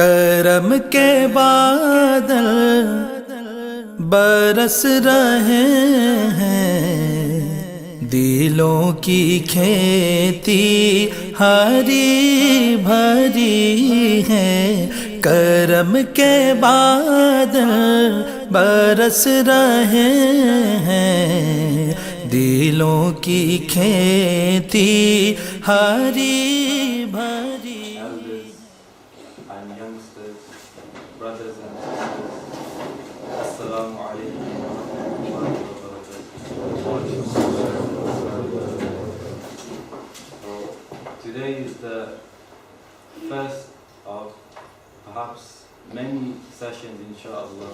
करम के बादल बरस रहे हैं, दिलों की खेती हरी भरी है। करम के बादल बरस रहे हैं, दिलों की खेती हरी भरी। Brothers and sisters, Assalamu alaikum wa rahmatullahi wa barakatuh. Today is the first of perhaps many sessions, inshallah,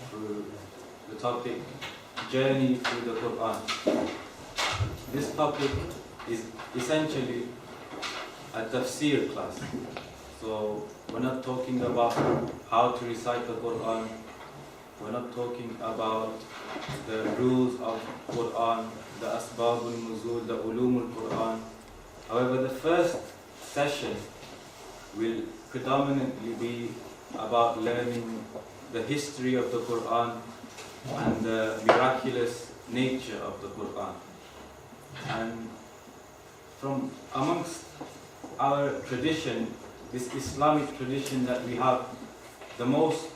through the topic Journey through the Qur'an. This topic is essentially a tafsir class. So we're not talking about how to recite the Qur'an. We're not talking about the rules of Qur'an, the asbabul nuzul, the ulumul Qur'an. However, the first session will predominantly be about learning the history of the Qur'an and the miraculous nature of the Qur'an. And from amongst our tradition, this Islamic tradition that we have, the most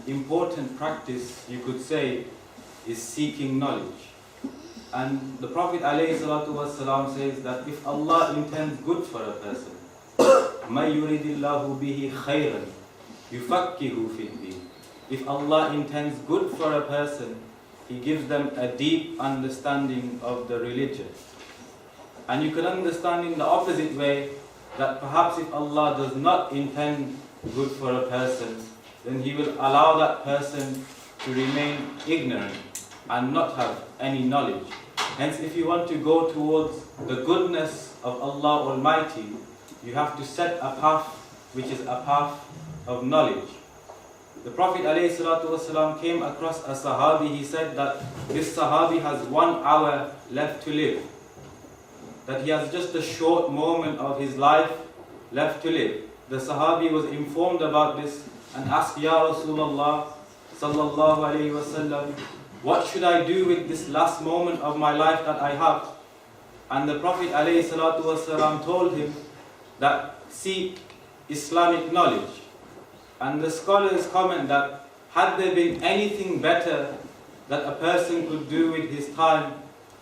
important practice, you could say, is seeking knowledge. And the Prophet ﷺ says that if Allah intends good for a person, مَا يُرِدِ اللَّهُ بِهِ خَيْرًا يُفَقِّهُ فِي الدِّينِ. If Allah intends good for a person, He gives them a deep understanding of the religion. And you can understand in the opposite way, that perhaps if Allah does not intend good for a person, then He will allow that person to remain ignorant and not have any knowledge. Hence, if you want to go towards the goodness of Allah Almighty, you have to set a path which is a path of knowledge. The Prophet ﷺ came across a Sahabi. He said that this Sahabi has 1 hour left to live, that he has just a short moment of his life left to live. The Sahabi was informed about this and asked, Ya Rasulullah sallallahu alayhi wa sallam, what should I do with this last moment of my life that I have? And the Prophet alayhi salatu wasalam told him that seek Islamic knowledge. And the scholars comment that had there been anything better that a person could do with his time,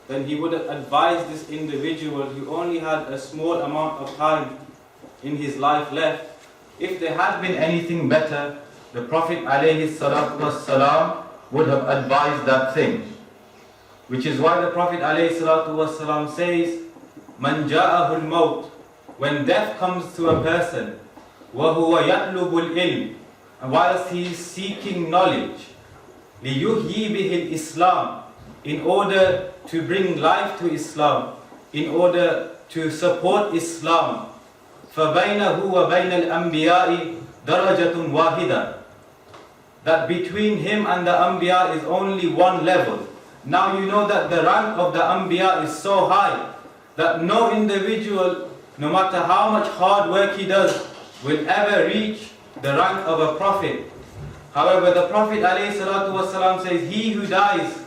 then he would have advised this individual who only had a small amount of time in his life left. If there had been anything better, the Prophet ﷺ would have advised that thing. Which is why the Prophet ﷺ says, "Man ja'ahul maut," when death comes to a person, wa huwa yatlubul ilm, and whilst he is seeking knowledge, liyuhyi bihi al-Islam, in order to bring life to Islam, in order to support Islam, فَبَيْنَهُ وَبَيْنَ الْأَنْبِيَاءِ دَرَجَةٌ وَاحِدَةٌ, that between him and the Anbiya is only one level. Now you know that the rank of the Anbiya is so high that no individual, no matter how much hard work he does, will ever reach the rank of a prophet. However, the Prophet ﷺ says, he who dies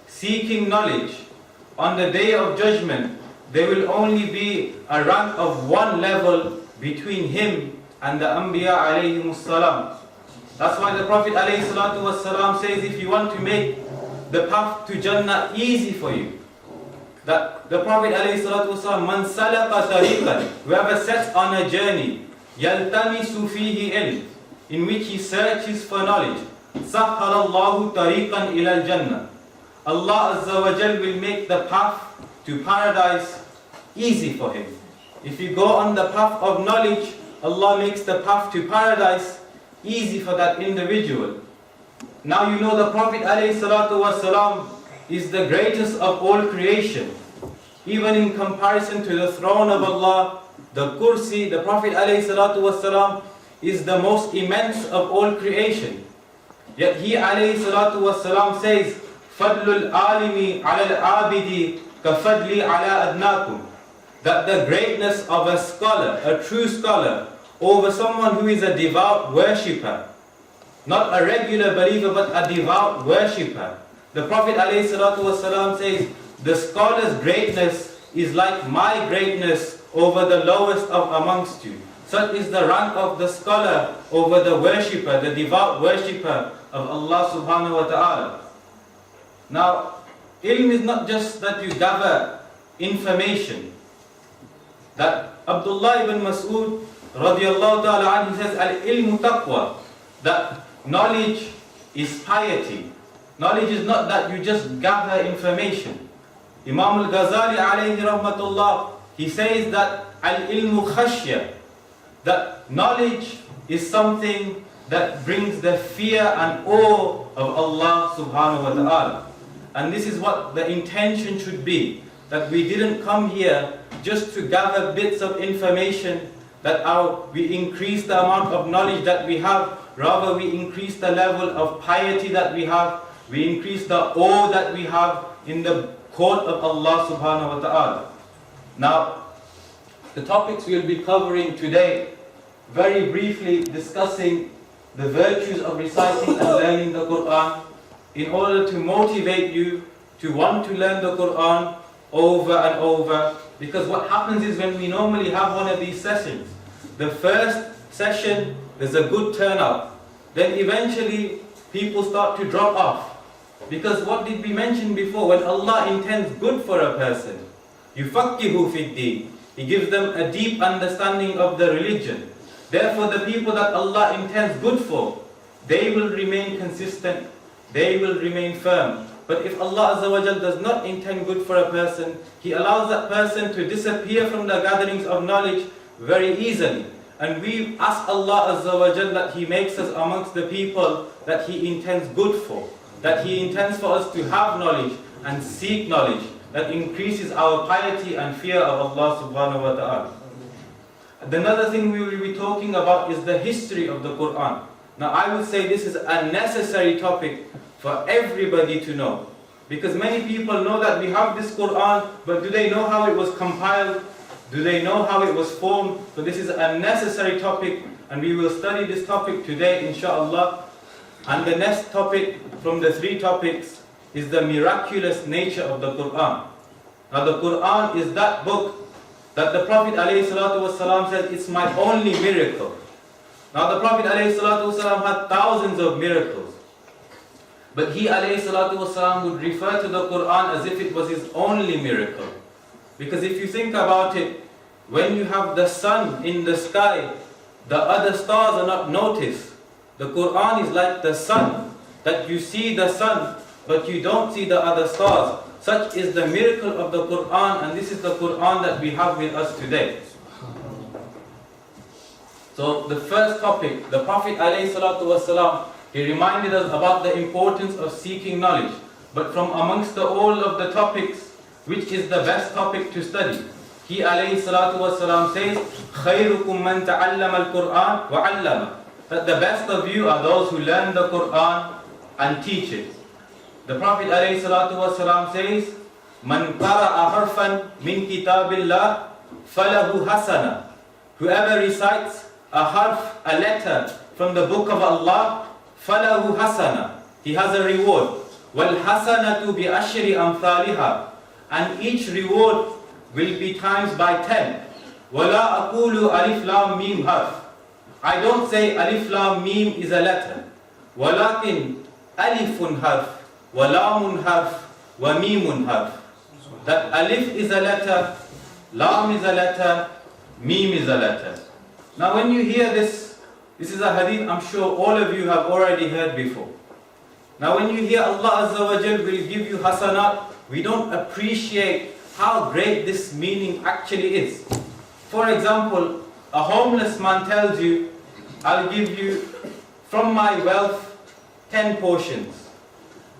seeking knowledge, on the day of judgment, there will only be a rank of one level between him and the Anbiya alayhimus salam. That's why the Prophet ﷺ says, if you want to make the path to Jannah easy for you, that the Prophet ﷺ, man salaka tariqan, whoever sets on a journey, yaltamisu fihi ilm, in which he searches for knowledge, sahhalallahu tariqan ila al-Jannah, Allah Azza wa Jal will make the path to paradise easy for him. If you go on the path of knowledge, Allah makes the path to paradise easy for that individual. Now you know the Prophet ﷺ is the greatest of all creation. Even in comparison to the throne of Allah, the kursi, the Prophet ﷺ is the most immense of all creation. Yet he ﷺ says, فَضْلُ الْعَالِمِ عَلَى الْعَابِدِ كَفَضْلِ عَلَى أَدْنَاكُمْ, that the greatness of a scholar, a true scholar, over someone who is a devout worshipper. Not a regular believer, but a devout worshipper. The Prophet ﷺ says, the scholar's greatness is like my greatness over the lowest of amongst you. Such is the rank of the scholar over the worshipper, the devout worshipper of Allah subhanahu wa ta'ala. Now, ilm is not just that you gather information. That Abdullah ibn Mas'ud radiallahu ta'ala anhu says, al-ilmu taqwa, that knowledge is piety. Knowledge is not that you just gather information. Imam al-Ghazali alayhi rahmatullah, he says that al-ilmu khashya, that knowledge is something that brings the fear and awe of Allah subhanahu wa ta'ala. And this is what the intention should be, that we didn't come here just to gather bits of information, that we increase the amount of knowledge that we have, rather we increase the level of piety that we have, we increase the awe that we have in the court of Allah subhanahu wa ta'ala. Now, the topics we'll be covering today, very briefly discussing the virtues of reciting and learning the Qur'an, in order to motivate you to want to learn the Qur'an over and over. Because what happens is, when we normally have one of these sessions, the first session there's a good turnout, then eventually people start to drop off. Because what did we mention before? When Allah intends good for a person, يُفَقِّهُ فِي الدِّينِ, He gives them a deep understanding of the religion. Therefore, the people that Allah intends good for, they will remain consistent, they will remain firm. But if Allah Azza wa Jal does not intend good for a person, He allows that person to disappear from the gatherings of knowledge very easily. And we ask Allah Azza wa Jal that He makes us amongst the people that He intends good for, that He intends for us to have knowledge and seek knowledge that increases our piety and fear of Allah subhanahu wa ta'ala. Another thing we will be talking about is the history of the Qur'an. Now, I would say this is a necessary topic for everybody to know. Because many people know that we have this Qur'an, but do they know how it was compiled? Do they know how it was formed? So this is a necessary topic, and we will study this topic today, inshaAllah. And the next topic from the three topics is the miraculous nature of the Qur'an. Now, the Qur'an is that book that the Prophet ﷺ said, it's my only miracle. Now, the Prophet ﷺ had thousands of miracles. But he ﷺ would refer to the Qur'an as if it was his only miracle. Because if you think about it, when you have the sun in the sky, the other stars are not noticed. The Qur'an is like the sun, that you see the sun, but you don't see the other stars. Such is the miracle of the Qur'an, and this is the Qur'an that we have with us today. So the first topic, the Prophet ﷺ, he reminded us about the importance of seeking knowledge. But from amongst all of the topics, which is the best topic to study? He ﷺ says, خَيْرُكُمْ مَنْ تَعَلَّمَ الْقُرْآنَ وَعَلَّمَ, that the best of you are those who learn the Qur'an and teach it. The Prophet ﷺ says, مَنْ قَرَأَ حَرْفًا مِنْ كِتَابِ اللَّهِ فَلَهُ حَسَنًا, whoever recites a harf, a letter from the book of Allah, فَلَهُ حَسَنًا, he has a reward. وَالْحَسَنَةُ بِأَشْرِ أَمْثَالِهَا, and each reward will be times by 10. وَلَا أَقُولُ أَلِفْ لَامْ مِيمْ حَرْف, I don't say alif lam mim is a letter. وَلَكِنْ أَلِفٌ حَرْف وَلَامٌ حَرْف وَمِيمٌ حَرْف, that alif is a letter, lam is a letter, mim is a letter. Now when you hear this is a hadith I'm sure all of you have already heard before. Now when you hear Allah Azza wa Jal will give you hasanat, we don't appreciate how great this meaning actually is. For example, a homeless man tells you, I'll give you from my wealth 10 portions.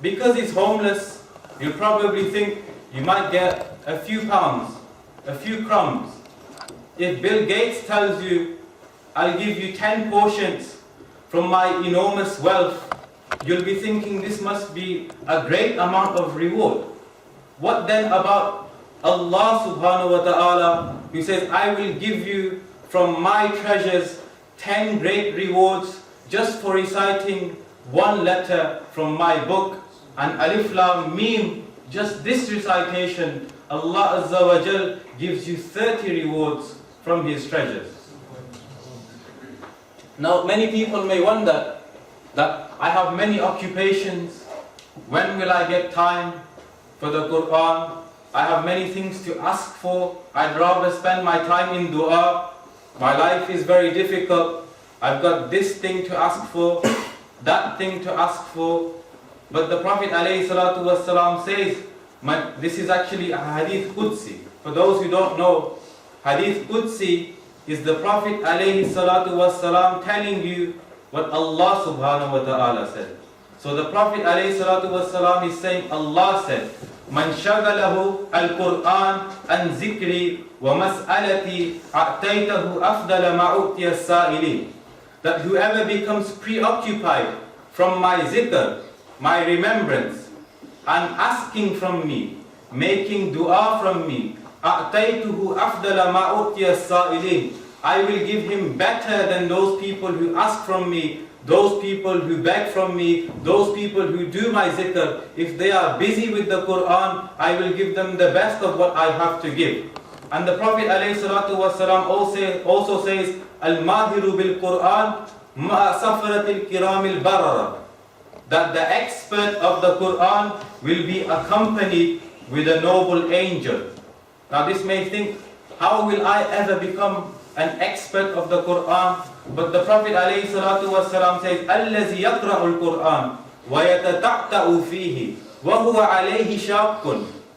Because he's homeless, you'll probably think you might get a few pounds, a few crumbs. If Bill Gates tells you, I'll give you 10 portions from my enormous wealth, you'll be thinking this must be a great amount of reward. What then about Allah subhanahu wa ta'ala, who says, I will give you from my treasures 10 great rewards just for reciting one letter from my book. And Alif Lam Mim, just this recitation, Allah Azza wa Jal gives you 30 rewards from His treasures. Now many people may wonder that I have many occupations, when will I get time for the Qur'an? I have many things to ask for, I'd rather spend my time in dua. My life is very difficult, I've got this thing to ask for, that thing to ask for. But the Prophet ﷺ says, this is actually a Hadith Qudsi. For those who don't know, Hadith Qudsi is the Prophet ﷺ telling you what Allah subhanahu wa ta'ala said. So the Prophet ﷺ is saying, Allah said, Man shagalahu al-Qur'an an zikri wa mas'alati a'taytahu afdala ma'u'tiya as-sa'ilin. That whoever becomes preoccupied from my zikr, my remembrance, and asking from me, making dua from me, a'taytuhu afdala ma'u'tiya as-sa'ilin. I will give him better than those people who ask from me, those people who beg from me, those people who do my zikr. If they are busy with the Qur'an, I will give them the best of what I have to give. And the Prophet ﷺ also says, Al-Mahiru bil-Qur'an ma'a safaratil kiramil barara. That the expert of the Qur'an will be accompanied with a noble angel. Now this may think, how will I ever become an expert of the Qur'an? But the Prophet ﷺ says, الَّذِي يَقْرَأُ الْقُرْآنَ وَيَتَتَعْتَأُ فِيهِ وَهُوَ عَلَيْهِ شَاقٌ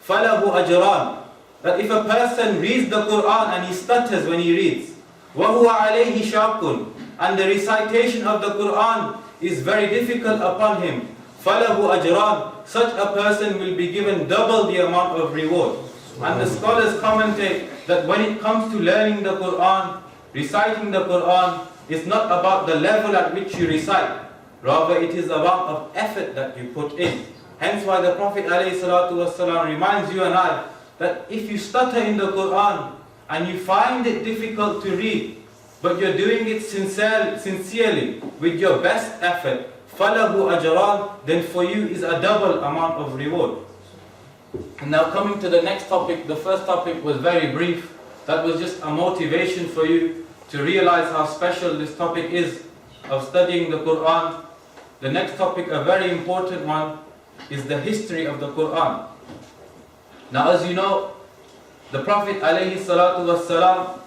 فَلَهُ أَجْرَانِ. That if a person reads the Qur'an and he stutters when he reads, وَهُوَ عَلَيْهِ شَاقٌ, and the recitation of the Qur'an is very difficult upon him, فَلَهُ أَجْرَانِ, such a person will be given double the amount of reward. And the scholars commentate that when it comes to learning the Qur'an, reciting the Qur'an, it's not about the level at which you recite, rather it is about of effort that you put in. Hence why the Prophet ﷺ reminds you and I that if you stutter in the Qur'an and you find it difficult to read, but you're doing it sincerely with your best effort, فَلَهُ أَجْرَانِ, then for you is a double amount of reward. And now coming to the next topic, the first topic was very brief. That was just a motivation for you to realize how special this topic is of studying the Qur'an. The next topic, a very important one, is the history of the Qur'an. Now as you know, the Prophet ﷺ,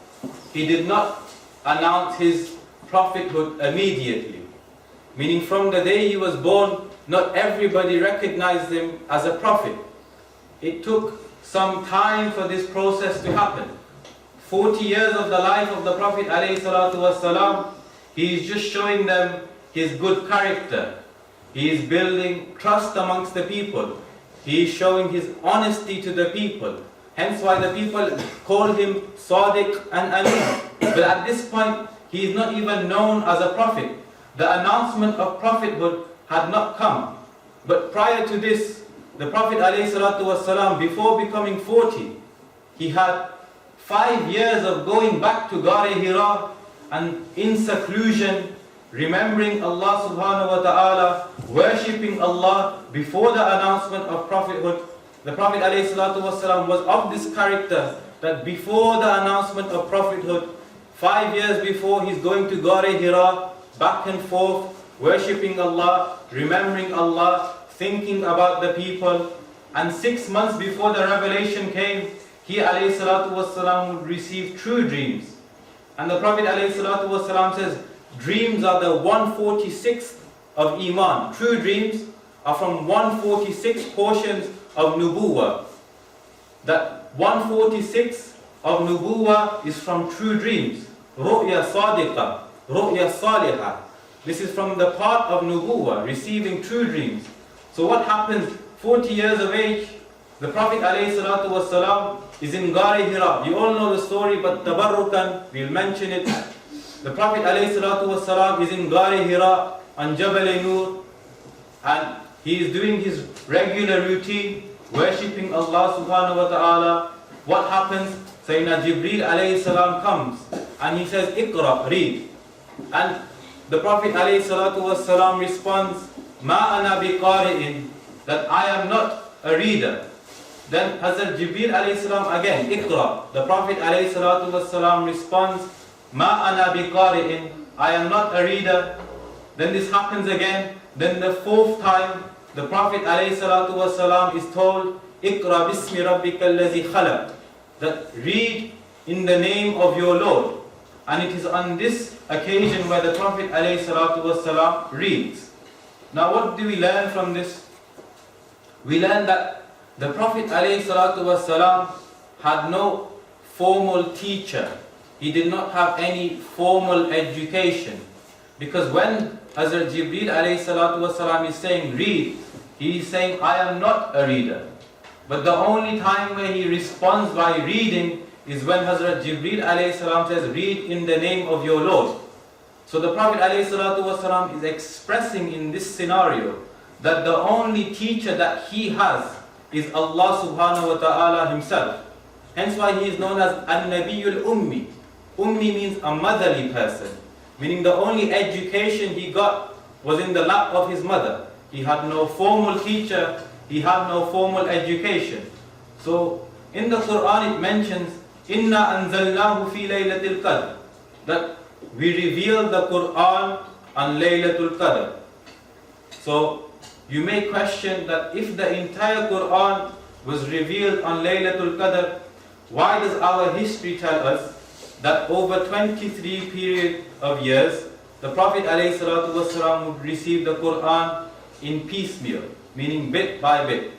he did not announce his prophethood immediately. Meaning from the day he was born, not everybody recognized him as a prophet. It took some time for this process to happen. 40 years of the life of the Prophet ﷺ, he is just showing them his good character. He is building trust amongst the people. He is showing his honesty to the people. Hence why the people call him Sadiq and Amin. But at this point, he is not even known as a prophet. The announcement of prophethood had not come. But prior to this, the Prophet ﷺ, before becoming 40, he had 5 years of going back to Ghar Hira and in seclusion, remembering Allah subhanahu wa ta'ala, worshipping Allah before the announcement of prophethood. The Prophet ﷺ was of this character that before the announcement of prophethood, 5 years before, he's going to Ghar Hira, back and forth, worshipping Allah, remembering Allah, thinking about the people. And 6 months before the revelation came, he ﷺ would receive true dreams. And the Prophet ﷺ says, dreams are the 146th of Iman. True dreams are from 146 portions of Nubuwah. That 146 of Nubuwah is from true dreams. Ru'ya Sadiqa, Ru'ya Salihah. This is from the part of Nubuwah, receiving true dreams. So what happens? 40 years of age, the Prophet ﷺ is in Ghar Hira. You all know the story, but tabarrukan, we'll mention it. The Prophet ﷺ is in Ghar Hira on Jabal Nur, and he is doing his regular routine, worshipping Allah subhanahu wa ta'ala. What happens? Sayyidina Jibreel alayhi salam comes and he says, Iqra, read. And the Prophet ﷺ responds, Ma ana biqari'in, that I am not a reader. Then Hazrat Jibreel ﷺ again, Iqra. The Prophet ﷺ responds, Ma ana biqari'in, I am not a reader. Then this happens again. Then the fourth time, the Prophet ﷺ is told, Iqra bismi rabbika allazi khalaq, that read in the name of your Lord. And it is on this occasion where the Prophet ﷺ reads. Now what do we learn from this? We learn that the Prophet ﷺ had no formal teacher. He did not have any formal education. Because when Hazrat Jibreel ﷺ is saying read, he is saying I am not a reader. But the only time where he responds by reading is when Hazrat Jibreel ﷺ says read in the name of your Lord. So the Prophet ﷺ is expressing in this scenario that the only teacher that he has is Allah subhanahu wa ta'ala himself. Hence why he is known as An-Nabiyul Ummi. Ummi means a motherly person, meaning the only education he got was in the lap of his mother. He had no formal teacher, he had no formal education. So in the Qur'an it mentions, Inna anzalnahu fi laylatil qadr, that we revealed the Qur'an on Laylatul Qadr. So you may question that if the entire Qur'an was revealed on Laylatul Qadr, why does our history tell us that over 23 period of years, the Prophet ﷺ would receive the Qur'an in piecemeal, meaning bit by bit.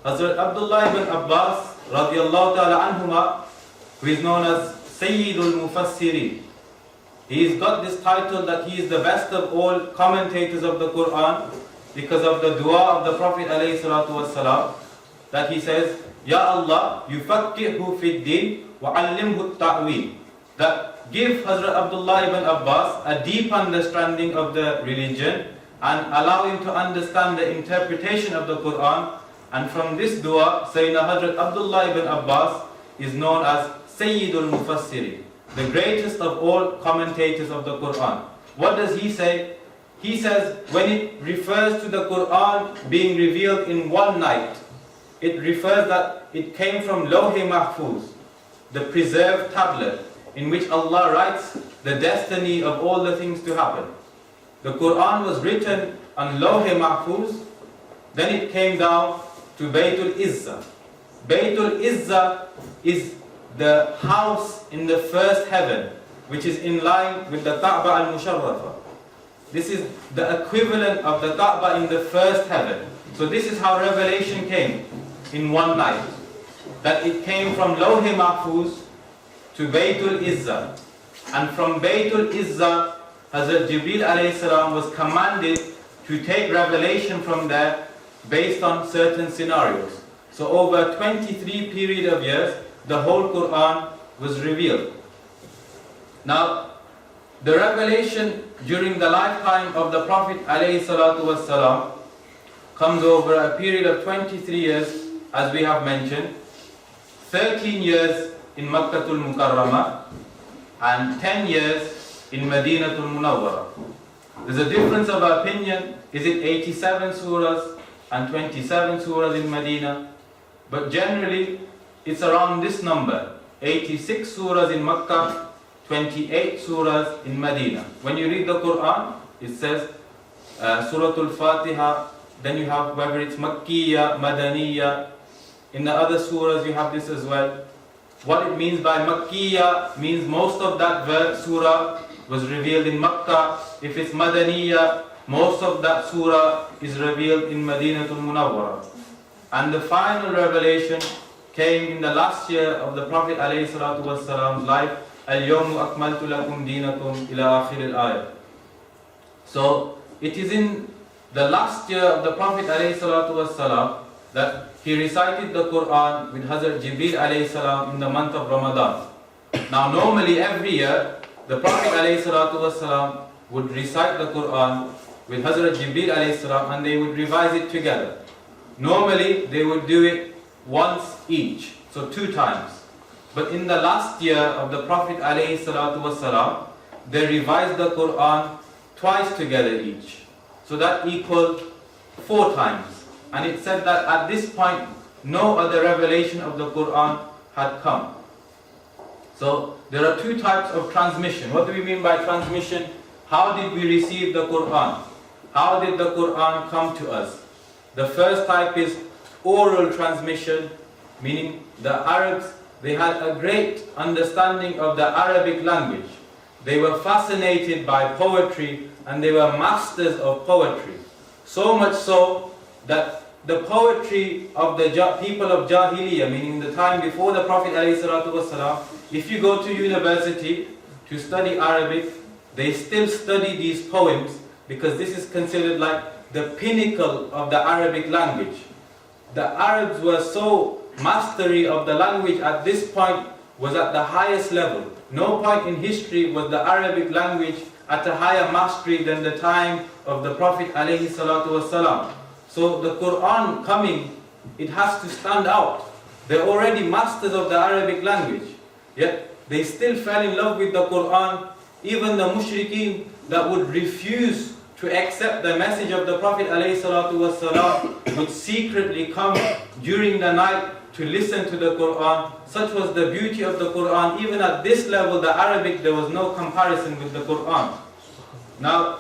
Hazrat Abdullah ibn Abbas radiallahu ta'ala anhuma, who is known as Sayyidul Mufassirin, he's got this title that he is the best of all commentators of the Qur'an because of the dua of the Prophet ﷺ, that he says, Ya Allah, yufakkihu fid din wa allimhu ta'wil, that give Hazrat Abdullah ibn Abbas a deep understanding of the religion and allow him to understand the interpretation of the Qur'an. And from this dua, Sayyidina Hazrat Abdullah ibn Abbas is known as Sayyidul Mufassirin, the greatest of all commentators of the Qur'an. What does he say? He says when it refers to the Qur'an being revealed in one night, it refers that it came from Lawh-e Mahfuz, the preserved tablet in which Allah writes the destiny of all the things to happen. The Qur'an was written on Lawh-e Mahfuz, then it came down to Baytul Izzah. Baytul Izzah is the house in the first heaven, which is in line with the Kaaba al-Musharrafa. This is the equivalent of the Kaaba in the first heaven. So this is how revelation came in one night. That it came from Lawh-e Mahfuz to Baytul Izzah. And from Baytul Izzah, Hazrat Jibreel alayhi salam was commanded to take revelation from there based on certain scenarios. So over 23 period of years, the whole Qur'an was revealed. Now, the revelation during the lifetime of the Prophet ﷺ comes over a period of 23 years, as we have mentioned, 13 years in Makkatul Mukarramah and 10 years in Madinatul Munawwarah. There's a difference of opinion, is it 87 surahs and 27 surahs in Medina? But generally, it's around this number, 86 surahs in Makkah, 28 surahs in Medina. When you read the Qur'an, it says Suratul Fatiha, then you have whether it's Makkiyya, Madaniyya. In the other surahs you have this as well. What it means by Makkiyya means most of that surah was revealed in Makkah. If it's Madaniyya, most of that surah is revealed in Madinatul Munawwarah. And the final revelation came in the last year of the Prophet ﷺ's life, Al-Yawmu Akmaltu Lakum Dinakum ila akhir al-ayah. So it is in the last year of the Prophet ﷺ that he recited the Qur'an with Hazrat Jibreel ﷺ in the month of Ramadan. Now normally every year the Prophet ﷺ would recite the Qur'an with Hazrat Jibreel ﷺ and they would revise it together. Normally they would do it once each, so 2 times. But in the last year of the Prophet ﷺ, they revised the Qur'an twice together each. So that equaled 4 times. And it said that at this point, no other revelation of the Qur'an had come. So there are 2 types of transmission. What do we mean by transmission? How did we receive the Qur'an? How did the Qur'an come to us? The first type is oral transmission, meaning the Arabs, they had a great understanding of the Arabic language. They were fascinated by poetry and they were masters of poetry. So much so that the poetry of the people of Jahiliyyah, meaning the time before the Prophet ﷺ, if you go to university to study Arabic, they still study these poems because this is considered like the pinnacle of the Arabic language. The Arabs were so mastery of the language at this point was at the highest level. No point in history was the Arabic language at a higher mastery than the time of the Prophet ﷺ. So the Qur'an coming, it has to stand out. They're already masters of the Arabic language, yet they still fell in love with the Qur'an. Even the mushrikeen that would refuse to accept the message of the Prophet ﷺ would secretly come during the night to listen to the Qur'an. Such was the beauty of the Qur'an. Even at this level, the Arabic, there was no comparison with the Qur'an. Now,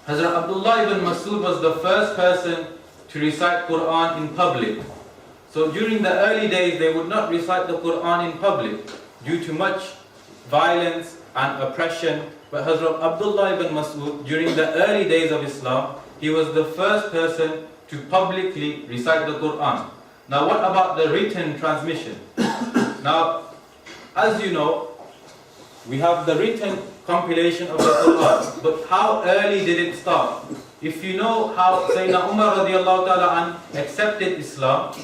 Hazrat Abdullah ibn Masud was the first person to recite Qur'an in public. So during the early days, they would not recite the Qur'an in public due to much violence and oppression. But Hazrat Abdullah ibn Masud, during the early days of Islam, he was the first person to publicly recite the Qur'an. Now what about the written transmission? Now, as you know, we have the written compilation of the Qur'an, but how early did it start? If you know how Sayyidina Umar radiallahu ta'ala accepted Islam,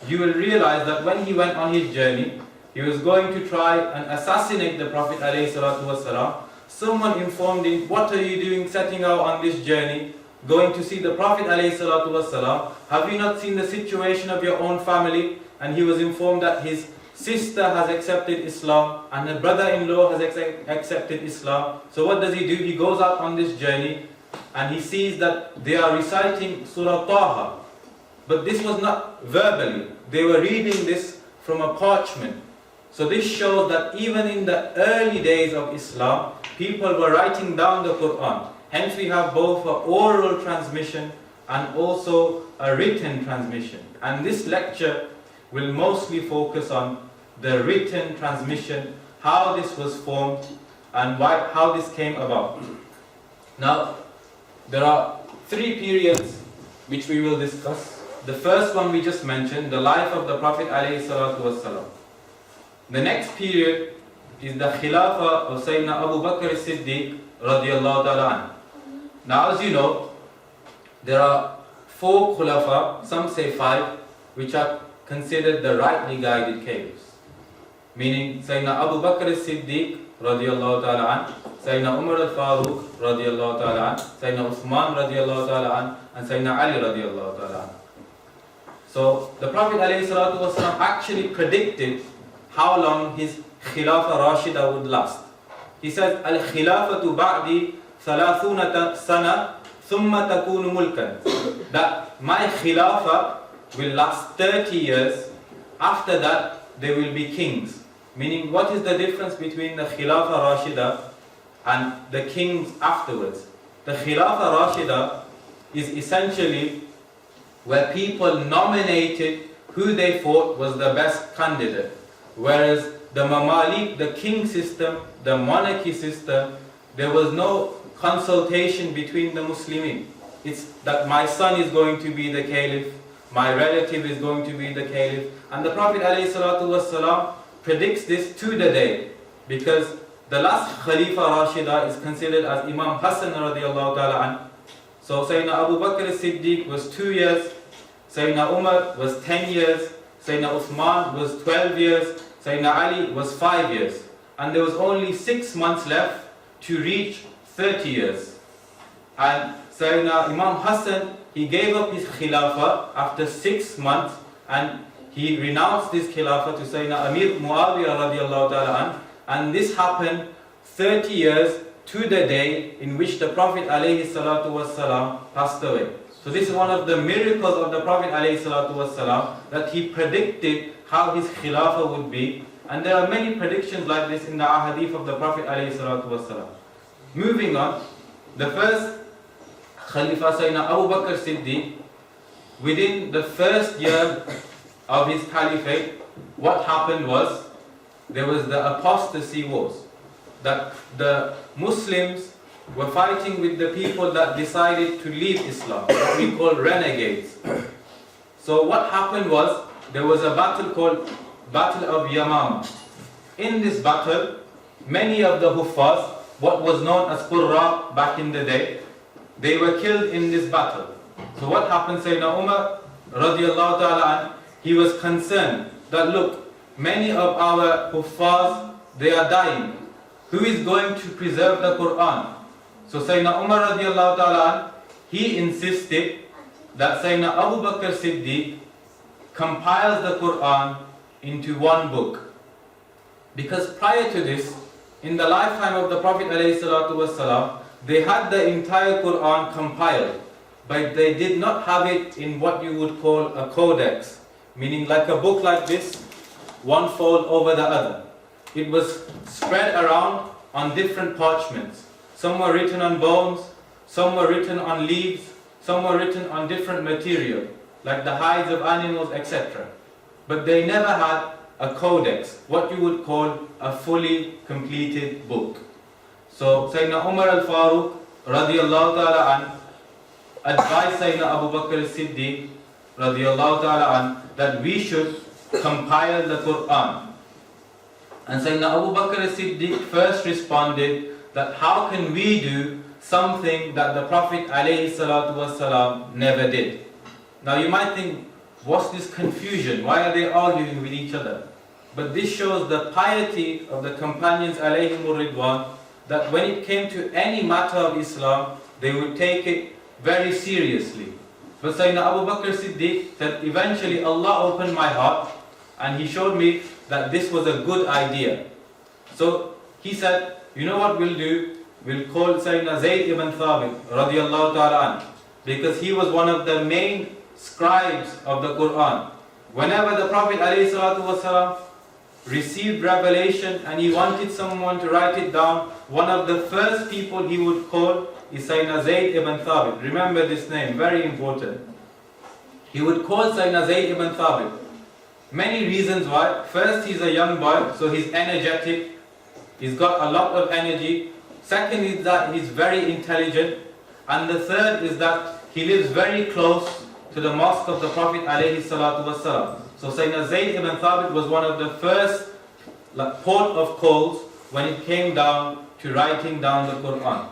you will realize that when he went on his journey, he was going to try and assassinate the Prophet ﷺ. Someone informed him, what are you doing setting out on this journey, going to see the Prophet ﷺ? Have you not seen the situation of your own family? And he was informed that his sister has accepted Islam and her brother-in-law has accepted Islam. So what does he do? He goes out on this journey and he sees that they are reciting Surah Taha. But this was not verbally. They were reading this from a parchment. So this shows that even in the early days of Islam, people were writing down the Qur'an. Hence we have both an oral transmission and also a written transmission. And this lecture will mostly focus on the written transmission, how this was formed and how this came about. Now, there are 3 periods which we will discuss. The first one we just mentioned, the life of the Prophet ﷺ. The next period is the Khilafah of Sayyidina Abu Bakr as-Siddiq radiallahu ta'ala. Now as you know, there are 4 Khulafa, some say 5, which are considered the rightly guided caliphs. Meaning Sayyidina Abu Bakr as-Siddiq radiallahu ta'ala, Sayyidina Umar al-Faruq radiallahu ta'ala, Sayyidina Uthman radiallahu ta'ala, and Sayyidina Ali radiallahu ta'ala. So the Prophet ﷺ actually predicted how long his Khilafah Rashida would last. He says, Al-Khilafatu ba'di 30 sana thumma takunu mulkan. That my Khilafah will last 30 years. After that, they will be kings. Meaning, what is the difference between the Khilafah Rashida and the kings afterwards? The Khilafah Rashida is essentially where people nominated who they thought was the best candidate. Whereas the Mamalik, the king system, the monarchy system, there was no consultation between the Muslimin. It's that my son is going to be the caliph, my relative is going to be the caliph. And the Prophet ﷺ predicts this to the day, because the last Khalifa Rashida is considered as Imam Hassan radiallahu ta'ala anh. So Sayyidina Abu Bakr as-Siddiq was 2 years, Sayyidina Umar was 10 years, Sayyidina Uthman was 12 years, Sayyidina Ali was 5 years. And there was only 6 months left to reach 30 years. And Sayyidina Imam Hassan, he gave up his Khilafah after 6 months and he renounced his Khilafah to Sayyidina Amir Muawiyah radiallahu ta'ala anh. And this happened 30 years to the day in which the Prophet ﷺ passed away. So this is one of the miracles of the Prophet ﷺ, that he predicted how his khilafah would be. And there are many predictions like this in the ahadith of the Prophet ﷺ. Moving on, the first Khalifa Sayyidina Abu Bakr Siddiq, within the first year of his caliphate, what happened was, there was the apostasy wars. That the Muslims were fighting with the people that decided to leave Islam, what we call renegades. So what happened was, there was a battle called Battle of Yamama. In this battle, many of the Huffaz, what was known as Qur'an back in the day, they were killed in this battle. So what happened, Sayyidina Umar radiallahu ta'ala anh, he was concerned that look, many of our Huffaz, they are dying. Who is going to preserve the Qur'an? So Sayyidina Umar radiallahu ta'ala anh, he insisted that Sayyidina Abu Bakr Siddiq compiles the Qur'an into one book. Because prior to this, in the lifetime of the Prophet ﷺ, they had the entire Qur'an compiled, but they did not have it in what you would call a codex, meaning like a book like this, one fold over the other. It was spread around on different parchments. Some were written on bones, some were written on leaves, some were written on different material, like the hides of animals, etc. But they never had a codex, what you would call a fully completed book. So Sayyidina Umar al-Faruq radiyallahu ta'ala an advised Sayyidina Abu Bakr al-Siddiq radiyallahu ta'ala an that we should compile the Qur'an. And Sayyidina Abu Bakr al-Siddiq first responded that how can we do something that the Prophet ﷺ never did? Now you might think, what's this confusion? Why are they arguing with each other? But this shows the piety of the companions alayhimur ridwan, that when it came to any matter of Islam, they would take it very seriously. But Sayyidina Abu Bakr Siddiq said, eventually Allah opened my heart and He showed me that this was a good idea. So he said, you know what we'll do? We'll call Sayyidina Zayd ibn Thabit radiyallahu ta'ala an, because he was one of the main scribes of the Qur'an. Whenever the Prophet ﷺ received revelation and he wanted someone to write it down, one of the first people he would call is Sayyidina Zayd ibn Thabit. Remember this name, very important. He would call Sayyidina Zayd ibn Thabit. Many reasons why. First, he's a young boy, so he's energetic. He's got a lot of energy. Second is that he's very intelligent. And the third is that he lives very close to the mosque of the Prophet ﷺ. So Sayyidina Zayd ibn Thabit was one of the first port of calls when it came down to writing down the Qur'an.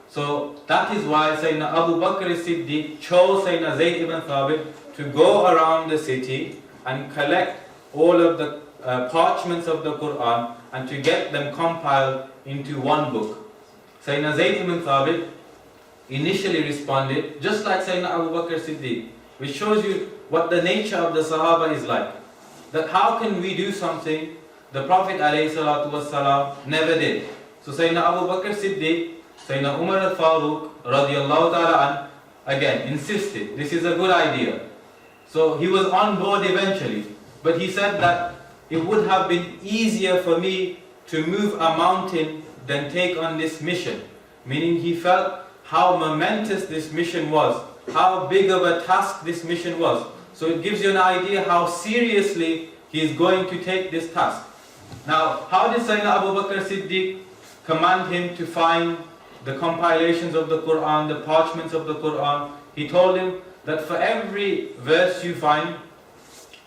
So that is why Sayyidina Abu Bakr as-Siddiq chose Sayyidina Zayd ibn Thabit to go around the city and collect all of the parchments of the Qur'an and to get them compiled into one book. Sayyidina Zayd ibn Thabit initially responded just like Sayyidina Abu Bakr Siddiq, which shows you what the nature of the Sahaba is like. That how can we do something the Prophet ﷺ never did. So Sayyidina Abu Bakr Siddiq, Sayyidina Umar al-Faruq radiyallahu ta'ala an, again insisted, this is a good idea. So he was on board eventually, but he said that it would have been easier for me to move a mountain than take on this mission. Meaning he felt how momentous this mission was, how big of a task this mission was. So it gives you an idea how seriously he is going to take this task. Now, how did Sayyidina Abu Bakr Siddiq command him to find the compilations of the Qur'an, the parchments of the Qur'an? He told him that for every verse you find,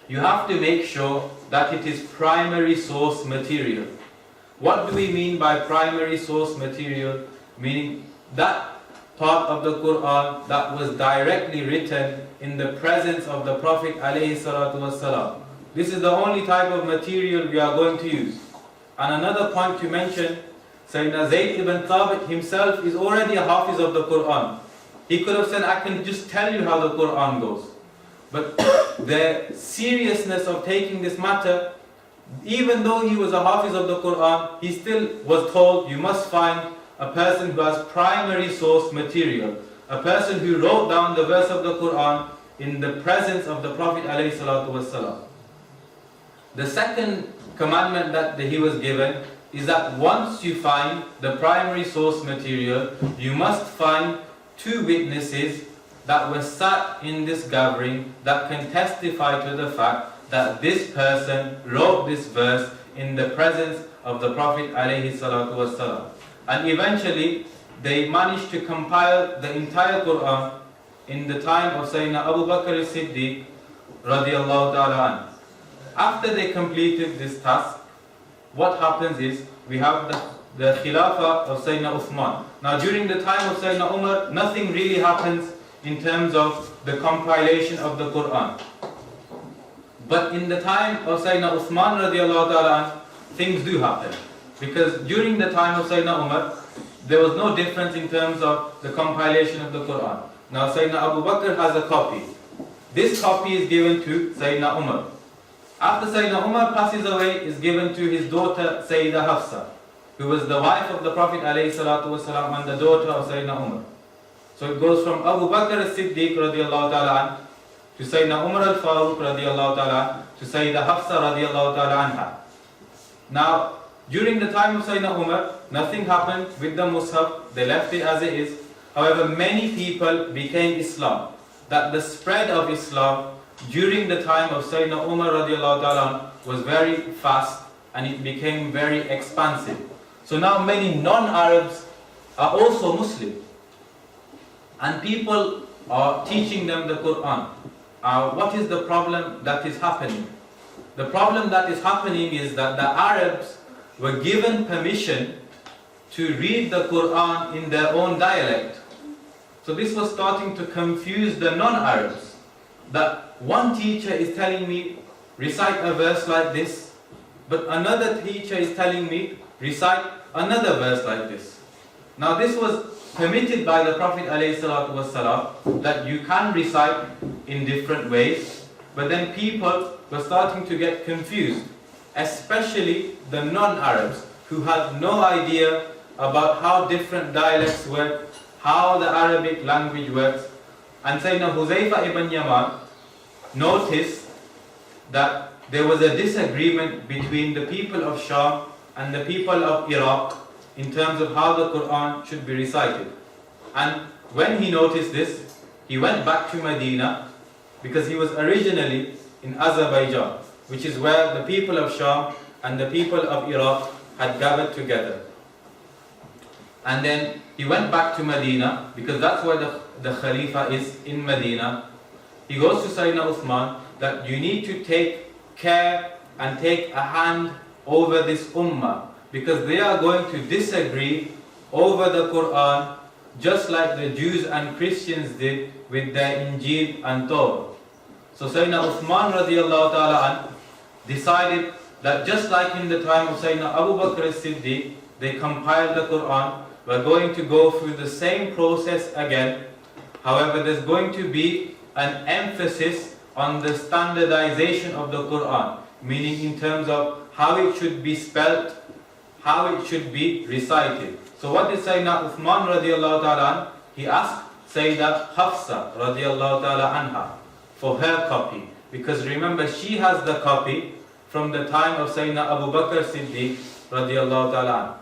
you have to make sure that it is primary source material. What do we mean by primary source material? Meaning that part of the Qur'an that was directly written in the presence of the Prophet ﷺ. This is the only type of material we are going to use. And another point to mention, Sayyidina Zayd ibn Thabit himself is already a hafiz of the Qur'an. He could have said, I can just tell you how the Qur'an goes. But the seriousness of taking this matter, even though he was a hafiz of the Qur'an, he still was told, you must find a person who has primary source material, a person who wrote down the verse of the Qur'an in the presence of the Prophet ﷺ. The second commandment that he was given is that once you find the primary source material, you must find two witnesses that were sat in this gathering that can testify to the fact that this person wrote this verse in the presence of the Prophet ﷺ. And eventually they managed to compile the entire Qur'an in the time of Sayyidina Abu Bakr as-Siddiq radiallahu ta'ala anhu. After they completed this task, what happens is we have the Khilafah of Sayyidina Uthman. Now during the time of Sayyidina Umar, nothing really happens in terms of the compilation of the Qur'an. But in the time of Sayyidina Uthman radiallahu ta'ala anhu, things do happen. Because during the time of Sayyidina Umar, there was no difference in terms of the compilation of the Qur'an. Now Sayyidina Abu Bakr has a copy. This copy is given to Sayyidina Umar. After Sayyidina Umar passes away, is given to his daughter Sayyida Hafsa, who was the wife of the Prophet ﷺ and the daughter of Sayyidina Umar. So it goes from Abu Bakr as-Siddiq radiallahu ta'ala to Sayyidina Umar al-Faruq radiallahu ta'ala to Sayyida Hafsa radiallahu ta'ala anha. Now, during the time of Sayyidina Umar, nothing happened with the Mus'haf, they left it as it is. However, many people became Islam. That the spread of Islam during the time of Sayyidina Umar radiallahu ta'ala was very fast and it became very expansive. So now many non-Arabs are also Muslim. And people are teaching them the Qur'an. What is the problem that is happening? The problem that is happening is that the Arabs were given permission to read the Qur'an in their own dialect. So this was starting to confuse the non-Arabs. That one teacher is telling me, recite a verse like this, but another teacher is telling me, recite another verse like this. Now this was permitted by the Prophet ﷺ that you can recite in different ways, but then people were starting to get confused, especially the non-Arabs who had no idea about how different dialects work, how the Arabic language works. And Sayyidina Huzaifa ibn Yaman noticed that there was a disagreement between the people of Sham and the people of Iraq in terms of how the Qur'an should be recited. And when he noticed this, he went back to Medina because he was originally in Azerbaijan, which is where the people of Sham and the people of Iraq had gathered together. And then he went back to Medina because that's where the Khalifa is, in Medina. He goes to Sayyidina Uthman that you need to take care and take a hand over this ummah because they are going to disagree over the Qur'an just like the Jews and Christians did with their Injil and Torah. So Sayyidina Uthman radiallahu ta'ala an decided that just like in the time of Sayyidina Abu Bakr as-Siddiq, they compiled the Qur'an, we're going to go through the same process again. However, there's going to be an emphasis on the standardization of the Qur'an, meaning in terms of how it should be spelt, how it should be recited. So what did Sayyidina Uthman radiallahu ta'ala, he asked Sayyida Hafsa radiallahu ta'ala anha for her copy. Because remember, she has the copy from the time of Sayyidina Abu Bakr Siddiq radiallahu ta'ala.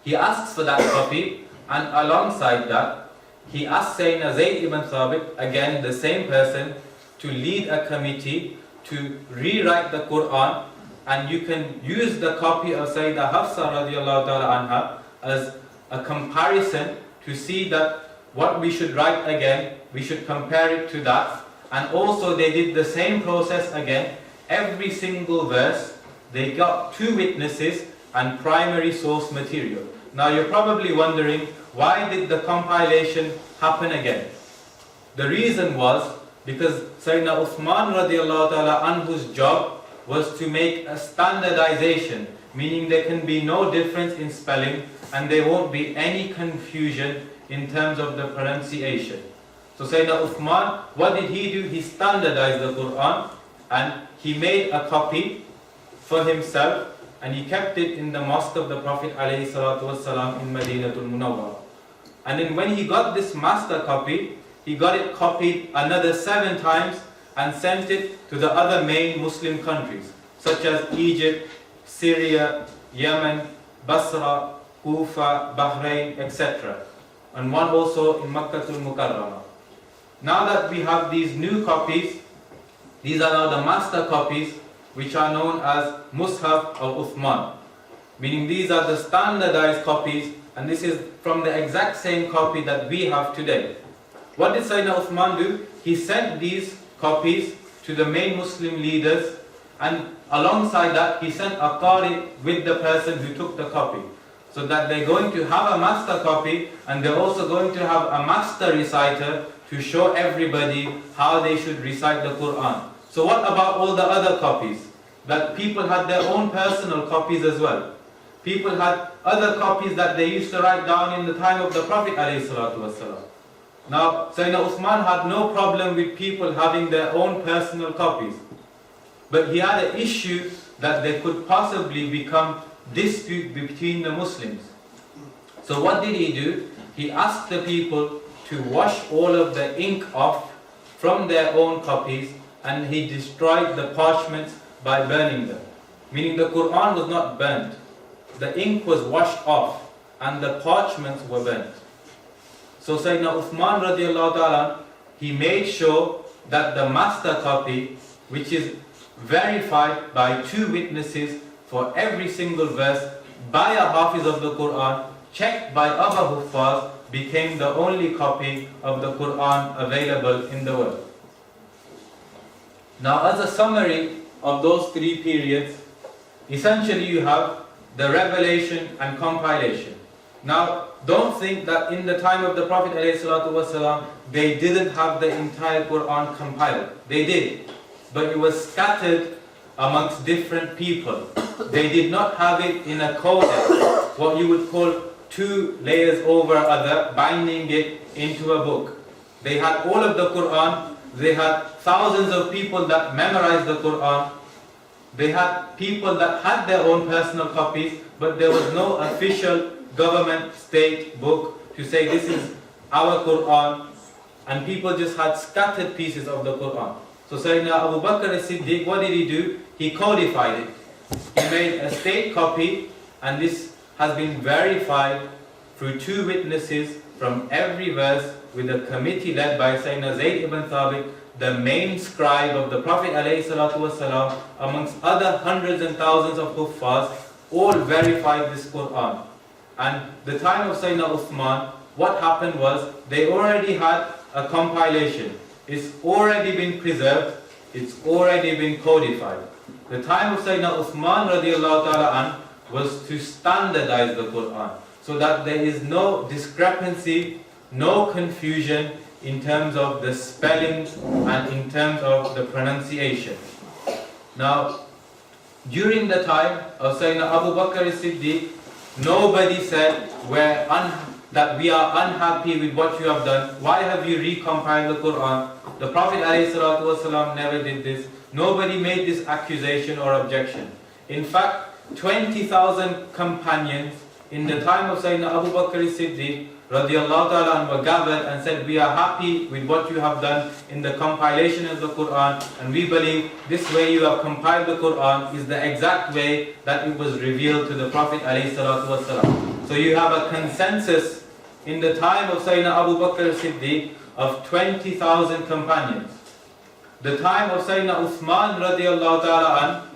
He asks for that copy, and alongside that, he asked Sayyidina Zayd ibn Thabit, again the same person, to lead a committee to rewrite the Qur'an, and you can use the copy of Sayyida Hafsa radiallahu ta'ala anha as a comparison to see that what we should write again, we should compare it to that. And also they did the same process again. Every single verse, they got two witnesses and primary source material. Now you're probably wondering, why did the compilation happen again? The reason was because Sayyidina Uthman radiallahu ta'ala anhu's job was to make a standardization, meaning there can be no difference in spelling and there won't be any confusion in terms of the pronunciation. So Sayyidina Uthman, what did he do? He standardized the Qur'an and he made a copy for himself and he kept it in the mosque of the Prophet ﷺ in Madinatul Munawwara. And then when he got this master copy, he got it copied another 7 times and sent it to the other main Muslim countries, such as Egypt, Syria, Yemen, Basra, Kufa, Bahrain, etc. And one also in Makkatul Mukarramah. Now that we have these new copies, these are now the master copies, which are known as Mushaf of Uthman. Meaning these are the standardized copies, and this is from the exact same copy that we have today. What did Sayyidina Uthman do? He sent these copies to the main Muslim leaders, and alongside that he sent a qari with the person who took the copy. So that they're going to have a master copy, and they're also going to have a master reciter to show everybody how they should recite the Qur'an. So what about all the other copies? That people had their own personal copies as well. People had other copies that they used to write down in the time of the Prophet ﷺ. Now, Sayyidina Uthman had no problem with people having their own personal copies. But he had an issue that there could possibly become dispute between the Muslims. So what did he do? He asked the people to wash all of the ink off from their own copies, and he destroyed the parchments by burning them. Meaning the Qur'an was not burnt. The ink was washed off and the parchments were burnt. So Sayyidina Uthman radiallahu ta'ala, he made sure that the master copy, which is verified by 2 witnesses for every single verse, by a Hafiz of the Qur'an, checked by other Huffaz, became the only copy of the Qur'an available in the world. Now, as a summary of those 3 periods, essentially you have the revelation and compilation. Now, don't think that in the time of the Prophet ﷺ, they didn't have the entire Qur'an compiled. They did, but it was scattered amongst different people. They did not have it in a codex, what you would call 2 layers over other, binding it into a book. They had all of the Qur'an. They had thousands of people that memorized the Qur'an. They had people that had their own personal copies, but there was no official government state book to say this is our Qur'an, and people just had scattered pieces of the Qur'an. So Sayyidina Abu Bakr as-Siddiq, what did he do? He codified it. He made a state copy, and this has been verified through 2 witnesses from every verse, with a committee led by Sayyidina Zayd ibn Thabit, the main scribe of the Prophet ﷺ, amongst other hundreds and thousands of Huffaz, all verified this Qur'an. And the time of Sayyidina Uthman, what happened was, they already had a compilation. It's already been preserved, it's already been codified. The time of Sayyidina Uthman radiallahu ta'ala an was to standardize the Qur'an, so that there is no discrepancy, no confusion in terms of the spelling and in terms of the pronunciation. Now, during the time of Sayyidina Abu Bakr as-Siddiq, nobody said that we are unhappy with what you have done. Why have you recompiled the Qur'an? The Prophet ﷺ never did this. Nobody made this accusation or objection. In fact, 20,000 companions in the time of Sayyidina Abu Bakr as-Siddiq radiallahu ta'ala were gathered and said, we are happy with what you have done in the compilation of the Qur'an, and we believe this way you have compiled the Qur'an is the exact way that it was revealed to the Prophet ﷺ. So you have a consensus in the time of Sayyidina Abu Bakr as-Siddiq of 20,000 companions. The time of Sayyidina Uthman radiallahu ta'ala an,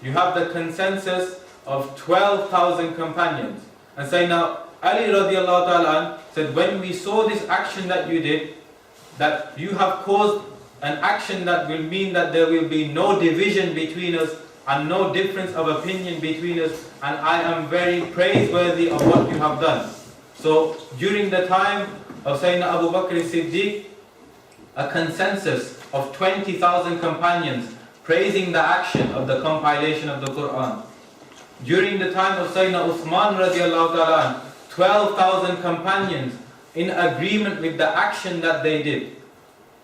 you have the consensus of 12,000 companions. And Sayyidina Ali radiallahu ta'ala an said, when we saw this action that you did, that you have caused an action that will mean that there will be no division between us and no difference of opinion between us, and I am very praiseworthy of what you have done. So during the time of Sayyidina Abu Bakr as-Siddiq, a consensus of 20,000 companions praising the action of the compilation of the Qur'an. During the time of Sayyidina Uthman radiallahu ta'ala, 12,000 companions in agreement with the action that they did.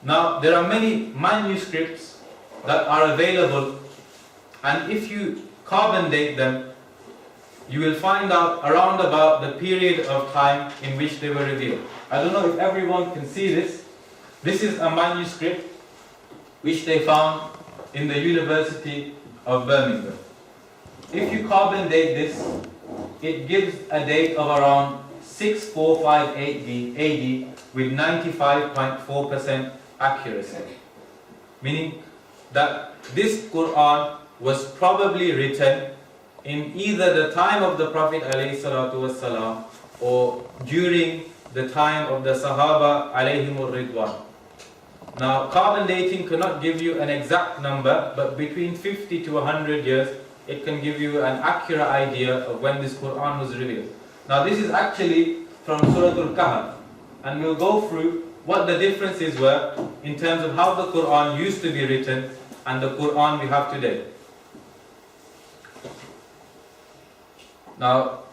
Now, there are many manuscripts that are available, and if you carbon date them, you will find out around about the period of time in which they were revealed. I don't know if everyone can see this. This is a manuscript which they found in the University of Birmingham. If you carbon date this, it gives a date of around 6458 AD with 95.4% accuracy. Meaning that this Qur'an was probably written in either the time of the Prophet ﷺ or during the time of the Sahaba alayhimur ridwan. Now, carbon dating cannot give you an exact number, but between 50 to 100 years, it can give you an accurate idea of when this Qur'an was revealed. Now, this is actually from Surah Al-Kahf, and we'll go through what the differences were in terms of how the Qur'an used to be written and the Qur'an we have today. Now,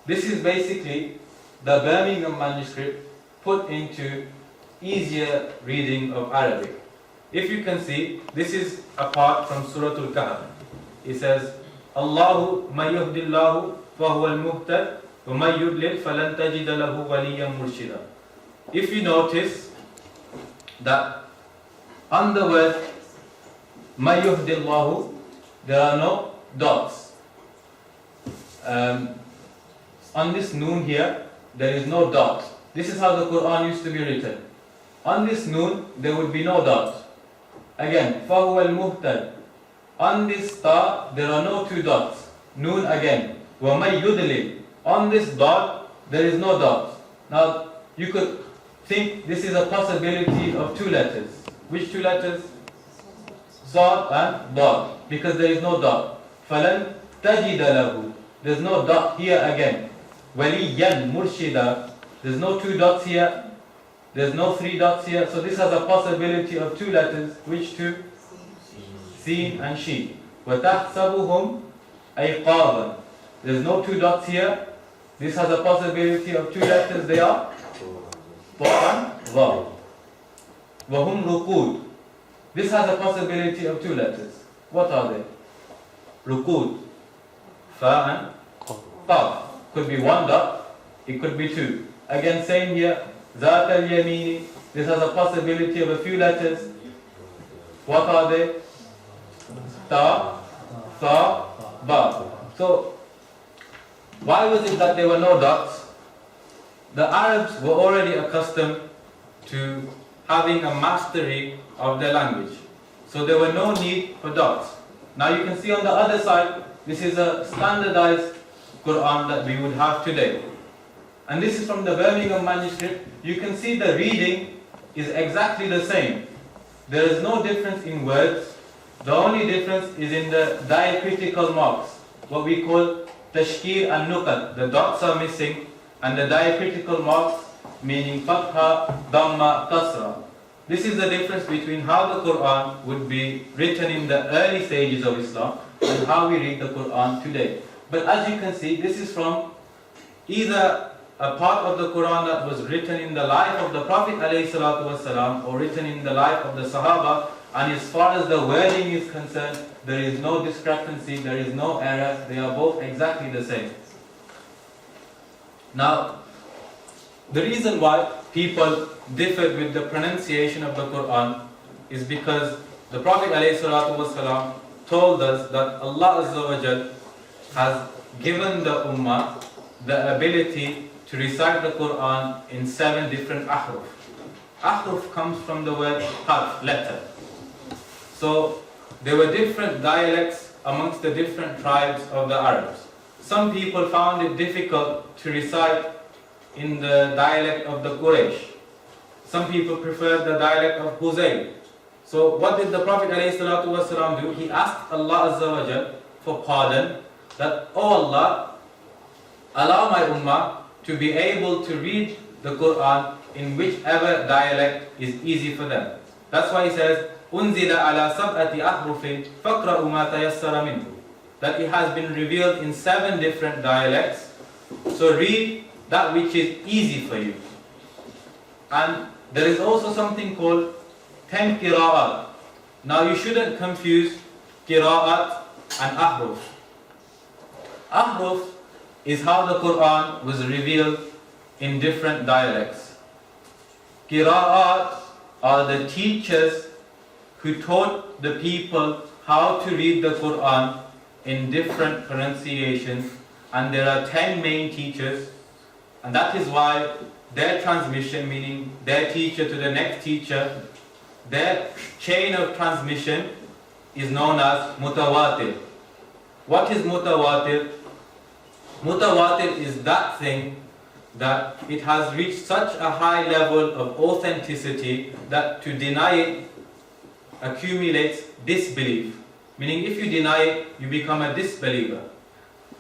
this is basically the Birmingham manuscript put into easier reading of Arabic. If you can see, this is a part from Surah Al-Kahf. It says, Allahu ma yuhdillahu fahuwa al-muhtad wa ma yudlil falan tajida lahu waliyan murshida. If you notice that on the word ma yuhdillahu, there are no dots. On this noon here, there is no dot. This is how the Qur'an used to be written. On this noon, there would be no dot. Again, فَهُوَ الْمُهْتَدِ. On this ta, there are no two dots. Noon again. وَمَنْ يُدْلِلْ. On this dot, there is no dot. Now, you could think this is a possibility of two letters. Which two letters? Sad and dot. Because there is no dot. فَلَنْ تَجِدَ لَهُ. There's no dot here again. وَلِيًّا مُرْشِدًا. There's no two dots here. There's no three dots here. So this has a possibility of two letters. Which two? Sin and Shin. وَتَحْسَبُهُمْ أَيْقَاظًا. There's no two dots here. This has a possibility of two letters. They are Ta and Va. وَهُمْ رُقُودٌ. This has a possibility of two letters. What are they? Ruqud. Fa and Ta. Could be one dot. It could be two. Again, same here. Zat al-Yamini. This has a possibility of a few letters. What are they? Ta, Tha, Ba. So, why was it that there were no dots? The Arabs were already accustomed to having a mastery of their language. So there were no need for dots. Now you can see on the other side, this is a standardized Qur'an that we would have today. And this is from the Birmingham manuscript. You can see the reading is exactly the same. There is no difference in words. The only difference is in the diacritical marks, what we call tashkil and nuqat. The dots are missing, and the diacritical marks, meaning fatha, dhamma, kasra. This is the difference between how the Qur'an would be written in the early stages of Islam and how we read the Qur'an today. But as you can see, this is from either a part of the Qur'an that was written in the life of the Prophet ﷺ or written in the life of the Sahaba, and as far as the wording is concerned, there is no discrepancy, there is no error, they are both exactly the same. Now, the reason why people differed with the pronunciation of the Qur'an is because the Prophet ﷺ told us that Allah Azza wa Jal has given the Ummah the ability to recite the Qur'an in 7 different ahruf. Ahruf comes from the word harf, letter. So there were different dialects amongst the different tribes of the Arabs. Some people found it difficult to recite in the dialect of the Quraysh. Some people preferred the dialect of Huzayl. So what did the Prophet ﷺ do? He asked Allah Azza wa Jal for pardon, that, oh Allah, allow my ummah to be able to read the Qur'an in whichever dialect is easy for them. That's why he says, أُنزِلَ عَلَى سَبْعَةِ أَحْرُفٍ فَقْرَأُوا مَا تَيَسَّرَ مِنْهُ. That it has been revealed in 7 different dialects. So read that which is easy for you. And there is also something called 10 qira'at. Now you shouldn't confuse qira'at and ahruf. Ahruf is how the Qur'an was revealed in different dialects. Qira'at are the teachers who taught the people how to read the Qur'an in different pronunciations, and there are 10 main teachers, and that is why their transmission, meaning their teacher to the next teacher, their chain of transmission is known as mutawatir. What is mutawatir? Mutawatir is that thing that it has reached such a high level of authenticity that to deny it accumulates disbelief. Meaning if you deny it, you become a disbeliever.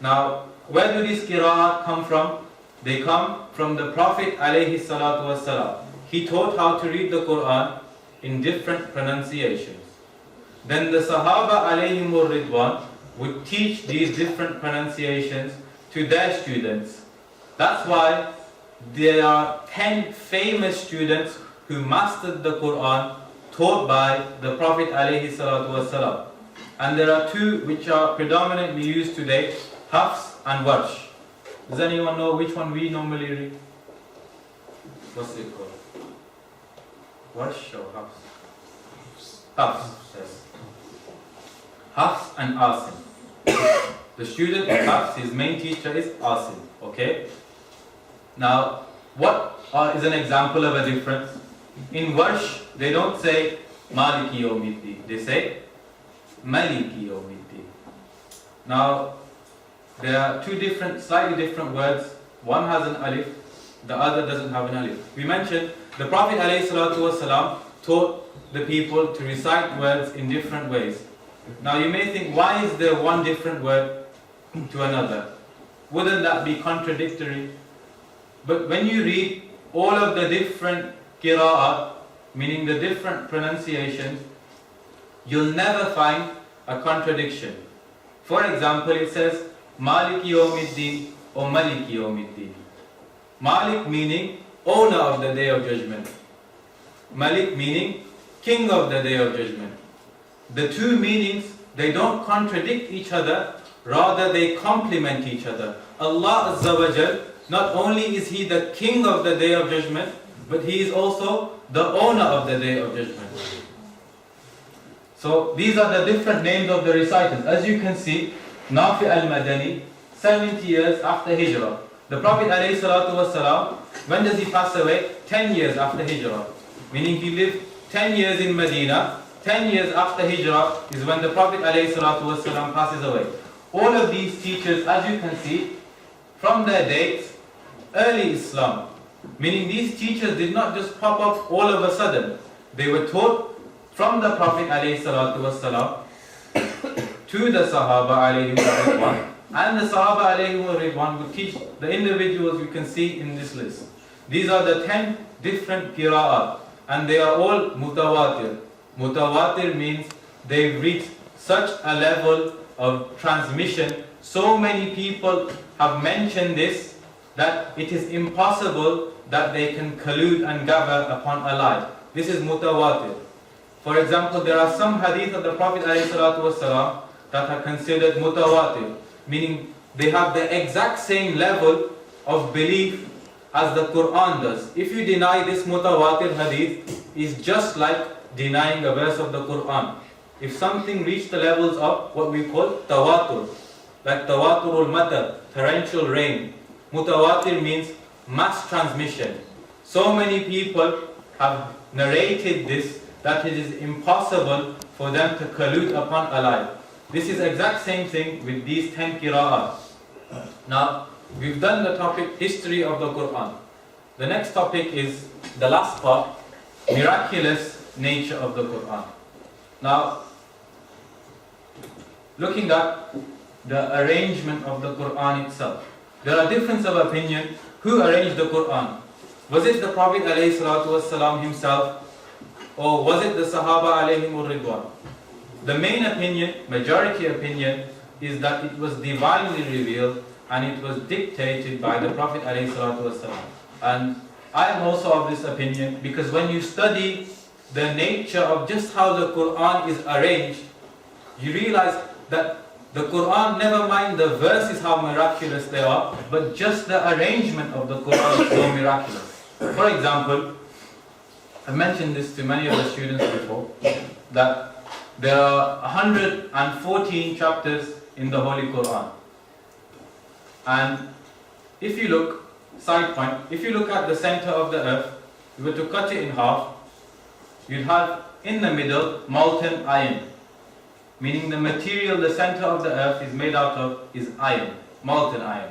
Now, where do these qira'at come from? They come from the Prophet alayhi salatu wasalam. He taught how to read the Qur'an in different pronunciations. Then the Sahaba alayhimur ridwan would teach these different pronunciations to their students. That's why there are 10 famous students who mastered the Qur'an taught by the Prophet alayhi salatu wasalam. And there are two which are predominantly used today, Hafs and Warsh. Does anyone know which one we normally read? What's it called? Warsh or Hafs? Hafs, yes. Hafs and Asim. The student of Hafs, his main teacher is Asim. Okay? Now, what is an example of a difference? In Warsh, they don't say Maliki Yawmiddin. They say Maliki Yawmiddin. Now, there are two different, slightly different words. One has an alif, the other doesn't have an alif. We mentioned the Prophet ﷺ taught the people to recite words in different ways. Now you may think, why is there one different word to another? Wouldn't that be contradictory? But when you read all of the different qira'at, meaning the different pronunciations, you'll never find a contradiction. For example, it says Maliki Yawmiddin or Maliki Yawmiddin. Malik meaning owner of the day of judgment. Malik meaning king of the day of judgment. The two meanings, they don't contradict each other, rather they complement each other. Allah Azza wa Jal, not only is He the king of the day of judgment, but He is also the owner of the day of judgment. So these are the different names of the reciters. As you can see, Nafi al-Madani, 70 years after Hijrah. The Prophet ﷺ, when does he pass away? 10 years after Hijrah. Meaning he lived 10 years in Medina. 10 years after Hijrah is when the Prophet ﷺ passes away. All of these teachers, as you can see, from their dates, early Islam. Meaning these teachers did not just pop up all of a sudden. They were taught from the Prophet ﷺ to the Sahaba alayhim ridwan, and the Sahaba alayhim ridwan would teach the individuals you can see in this list. These are the 10 different qira'at, and they are all mutawatir. Mutawatir means they've reached such a level of transmission. So many people have mentioned this that it is impossible that they can collude and gather upon a lie. This is mutawatir. For example, there are some hadith of the Prophet ﷺ that are considered mutawatir, meaning they have the exact same level of belief as the Qur'an does. If you deny this mutawatir hadith, it's just like denying a verse of the Qur'an. If something reached the levels of what we call tawatur, like tawaturul matar, torrential rain. Mutawatir means mass transmission. So many people have narrated this that it is impossible for them to collude upon a lie. This is exact same thing with these 10 qira'at. Now, we've done the topic history of the Qur'an. The next topic is the last part, miraculous nature of the Qur'an. Now, looking at the arrangement of the Qur'an itself, there are differences of opinion. Who arranged the Qur'an? Was it the Prophet ﷺ himself, or was it the Sahaba alayhimur ridwan? The main opinion, majority opinion, is that it was divinely revealed and it was dictated by the Prophet ﷺ. And I am also of this opinion because when you study the nature of just how the Qur'an is arranged, you realize that The Qur'an, never mind the verses how miraculous they are, but just the arrangement of the Qur'an is so miraculous. For example, I've mentioned this to many of the students before, that there are 114 chapters in the Holy Qur'an. And if you look, side point, if you look at the center of the earth, you were to cut it in half, you'd have in the middle molten iron. Meaning the material, the center of the earth is made out of is iron, molten iron.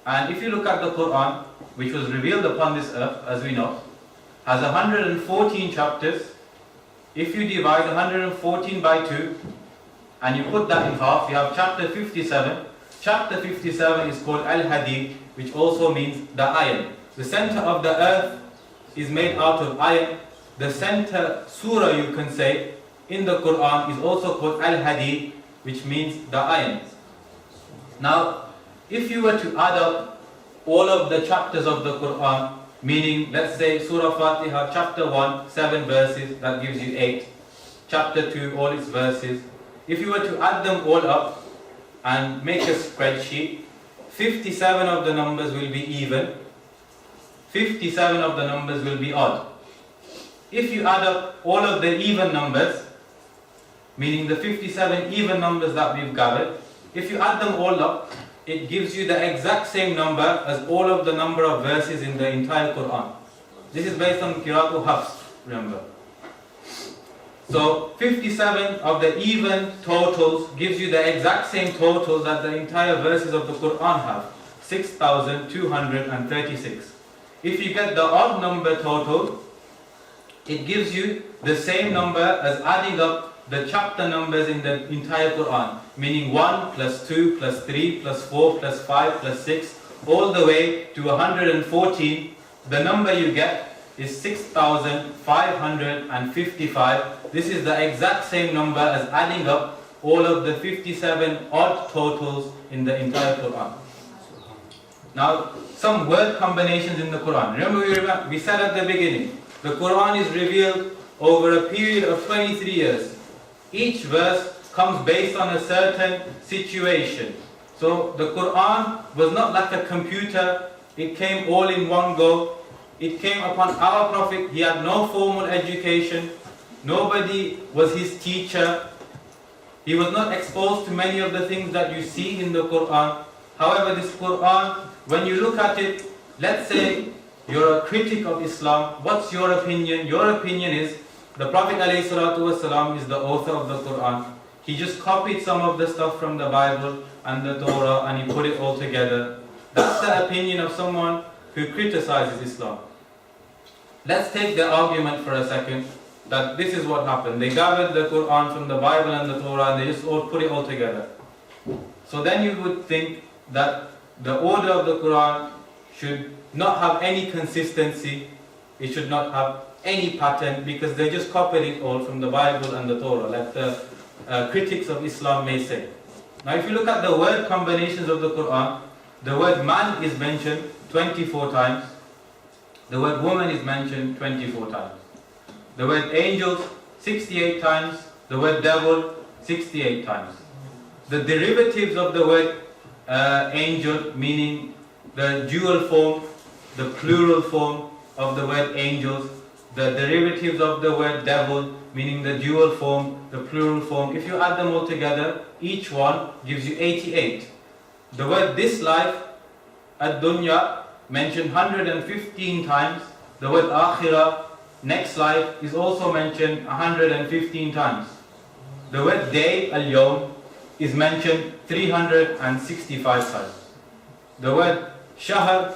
And if you look at the Qur'an, which was revealed upon this earth, as we know, has 114 chapters. If you divide 114 by 2, and you put that in half, you have chapter 57. Chapter 57 is called Al-Hadid, which also means the iron. The center of the earth is made out of iron. The center surah, you can say, in the Qur'an is also called Al-Hadid, which means the iron. Now, if you were to add up all of the chapters of the Qur'an, meaning, let's say, Surah Fatiha, chapter 1, 7 verses, that gives you 8. Chapter 2, all its verses. If you were to add them all up and make a spreadsheet, 57 of the numbers will be even, 57 of the numbers will be odd. If you add up all of the even numbers, meaning the 57 even numbers that we've gathered, if you add them all up, it gives you the exact same number as all of the number of verses in the entire Qur'an. This is based on Qira'atu Hafs, remember. So 57 of the even totals gives you the exact same total that the entire verses of the Qur'an have, 6,236. If you get the odd number total, it gives you the same number as adding up the chapter numbers in the entire Qur'an, meaning 1 plus 2 plus 3 plus 4 plus 5 plus 6, all the way to 114. The number you get is 6,555. This is the exact same number as adding up all of the 57 odd totals in the entire Qur'an. Now, some word combinations in the Qur'an. Remember, we said at the beginning, the Qur'an is revealed over a period of 23 years. Each verse comes based on a certain situation. So the Qur'an was not like a computer, it came all in one go. It came upon our Prophet, he had no formal education, nobody was his teacher. He was not exposed to many of the things that you see in the Qur'an. However, this Qur'an, when you look at it, let's say you're a critic of Islam, what's your opinion? Your opinion is, the Prophet ﷺ is the author of the Qur'an. He just copied some of the stuff from the Bible and the Torah and he put it all together. That's the opinion of someone who criticizes Islam. Let's take the argument for a second that this is what happened. They gathered the Qur'an from the Bible and the Torah and they just all put it all together. So then you would think that the order of the Qur'an should not have any consistency. It should not have any pattern because they just copied it all from the Bible and the Torah, like the critics of Islam may say. Now if you look at the word combinations of the Qur'an, the word man is mentioned 24 times. The word woman is mentioned 24 times. The word angels 68 times. The word devil 68 times. The derivatives of the word angel, meaning the dual form, the plural form of the word angels, the derivatives of the word devil, meaning the dual form, the plural form, if you add them all together, each one gives you 88. The word this life, ad-dunya, mentioned 115 times. The word akhirah, next life, is also mentioned 115 times. The word day, al-yawm, is mentioned 365 times. The word shahr,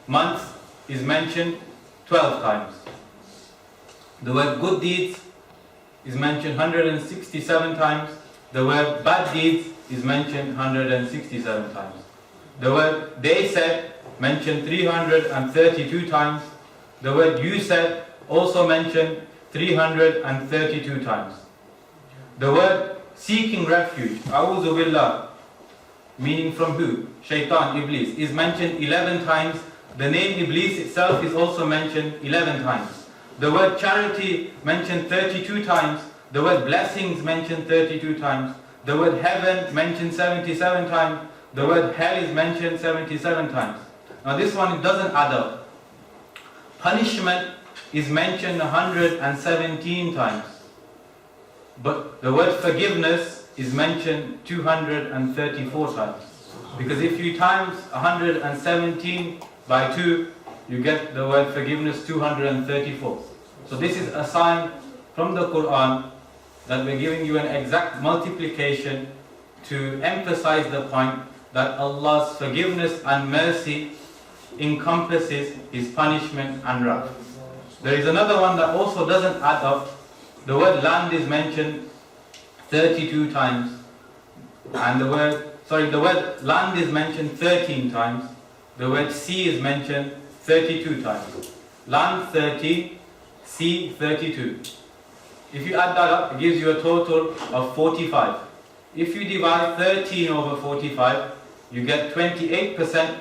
month, is mentioned 12 times. The word good deeds is mentioned 167 times. The word bad deeds is mentioned 167 times. The word they said mentioned 332 times. The word you said also mentioned 332 times. The word seeking refuge, a'udhu billah, meaning from who? Shaitan, Iblis, is mentioned 11 times. The name Iblis itself is also mentioned 11 times. The word charity mentioned 32 times. The word blessings mentioned 32 times. the word heaven mentioned 77 times, the word hell is mentioned 77 times. Now this one, it doesn't add up. Punishment is mentioned 117 times. But the word forgiveness is mentioned 234 times. Because if you times 117 by 2, you get the word forgiveness 234. So this is a sign from the Qur'an that we're giving you an exact multiplication to emphasize the point that Allah's forgiveness and mercy encompasses His punishment and wrath. There is another one that also doesn't add up. The word land is mentioned 32 times, and the word land is mentioned 13 times. The word sea is mentioned 32 times. Land 30, sea 32. If you add that up, it gives you a total of 45. If you divide 13 over 45, you get 28%.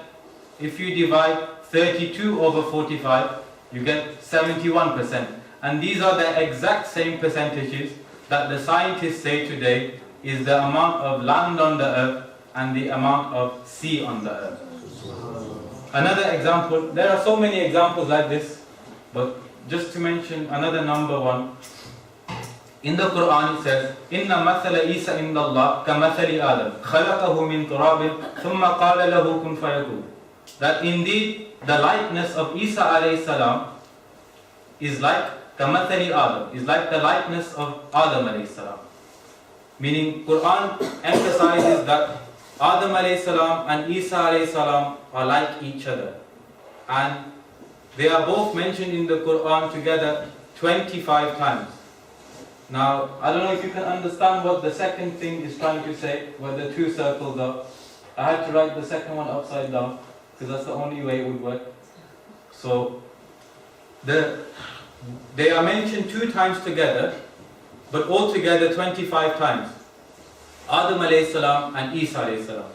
If you divide 32 over 45, you get 71%. And these are the exact same percentages that the scientists say today is the amount of land on the earth and the amount of sea on the earth. Another example, there are so many examples like this, but just to mention another number one. In the Qur'an it says, إِنَّ مَثَلَ إِيسَى عِنْدَ اللَّهِ كَمَثَلِ آدَمَ خَلَقَهُ مِنْ تُرَابٍ ثُمَّ قَالَ لَهُ كُنْ فَيَكُونُ. That indeed the likeness of Isa alayhi salam is like كَمَثَلِ آدَمَ, is like the likeness of Adam alayhi salam. Meaning Qur'an emphasizes that Adam alayhi salam and Isa alayhi salam are like each other. And they are both mentioned in the Qur'an together 25 times. Now, I don't know if you can understand what the second thing is trying to say, where the two circles are. I had to write the second one upside down, because that's the only way it would work. So, they are mentioned 2 times together, but altogether 25 times. Adam alayhi salam and Isa alayhi salam.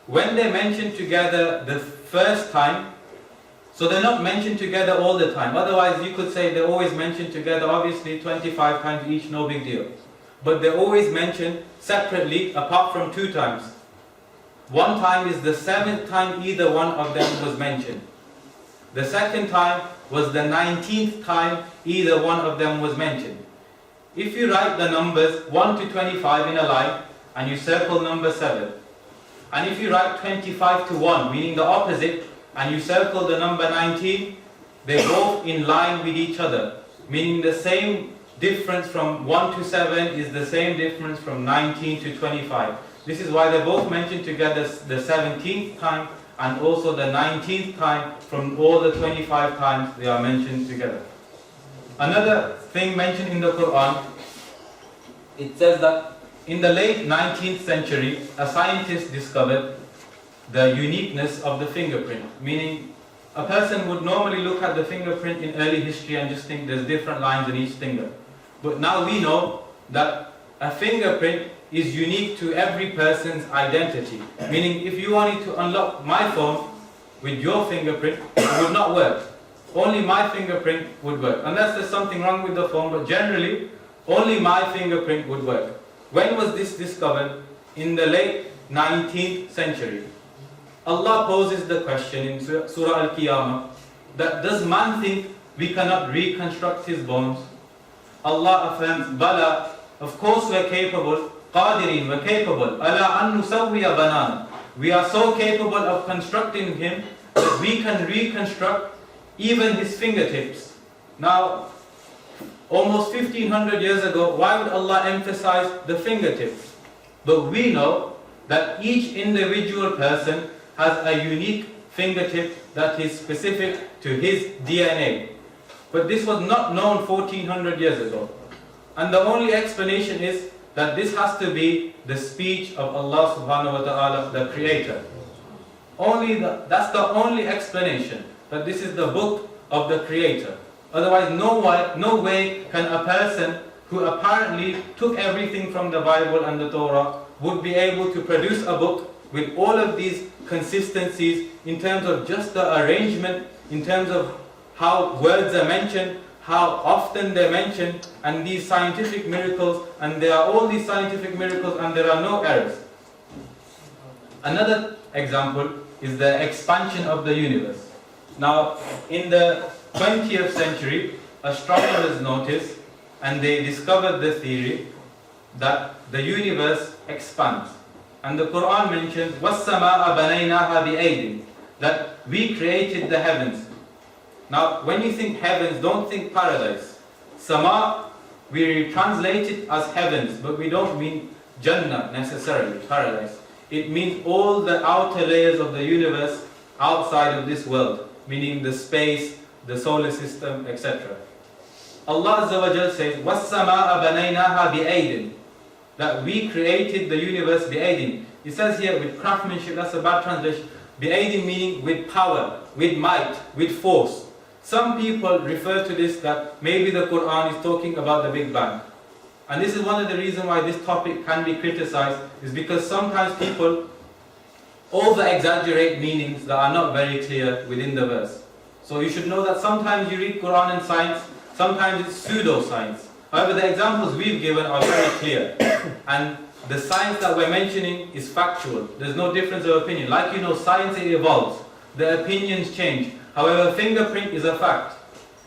When they're mentioned together the first time, so they're not mentioned together all the time. Otherwise you could say they're always mentioned together, obviously 25 times each, no big deal. But they're always mentioned separately apart from 2 times. One time is the 7th time either one of them was mentioned. The second time was the 19th time either one of them was mentioned. If you write the numbers 1 to 25 in a line and you circle number 7, and if you write 25 to 1, meaning the opposite, and you circle the number 19, they're both in line with each other, meaning the same difference from 1 to 7 is the same difference from 19 to 25. This is why they're both mentioned together the 17th time and also the 19th time from all the 25 times they are mentioned together. Another thing mentioned in the Qur'an, it says that in the late 19th century, a scientist discovered the uniqueness of the fingerprint. Meaning, a person would normally look at the fingerprint in early history and just think there's different lines in each finger. But now we know that a fingerprint is unique to every person's identity. Meaning, if you wanted to unlock my phone with your fingerprint, it would not work. Only my fingerprint would work. Unless there's something wrong with the phone, but generally, only my fingerprint would work. When was this discovered? In the late 19th century. Allah poses the question in Surah Al-Qiyamah that does man think we cannot reconstruct his bones? Allah affirms, Bala, of course we're capable, Qadirin, we're capable, Ala an nusawwiya banana. We are so capable of constructing him that we can reconstruct even his fingertips. Now, almost 1500 years ago, why would Allah emphasize the fingertips? But we know that each individual person has a unique fingertip that is specific to his DNA. But this was not known 1400 years ago. And the only explanation is that this has to be the speech of Allah subhanahu wa ta'ala, the Creator. That's the only explanation, that this is the book of the Creator. Otherwise, no way can a person who apparently took everything from the Bible and the Torah would be able to produce a book with all of these consistencies in terms of just the arrangement, in terms of how words are mentioned, how often they're mentioned, and these scientific miracles, and there are all these scientific miracles and there are no errors. Another example is the expansion of the universe. Now, in the 20th century, astronomers noticed and they discovered the theory that the universe expands. And the Qur'an mentions, وَالسَّمَاءَ بَنَيْنَاهَا بِأَيْدٍ, that we created the heavens. Now, when you think heavens, don't think paradise. Sama, we translate it as heavens, but we don't mean Jannah necessarily, paradise. It means all the outer layers of the universe outside of this world, meaning the space, the solar system, etc. Allah Azza wa Jal says, وَالسَّمَاءَ بَنَيْنَاهَا بِأَيْدٍ, that we created the universe بِأَيْدٍ. It says here with craftsmanship, that's a bad translation. بِأَيْدٍ meaning with power, with might, with force. Some people refer to this that maybe the Qur'an is talking about the Big Bang. And this is one of the reasons why this topic can be criticized, is because sometimes people over-exaggerate meanings that are not very clear within the verse. So you should know that sometimes you read Qur'an and science, sometimes it's pseudo-science. However, the examples we've given are very clear. And the science that we're mentioning is factual. There's no difference of opinion. Like you know, science, it evolves. The opinions change. However, fingerprint is a fact.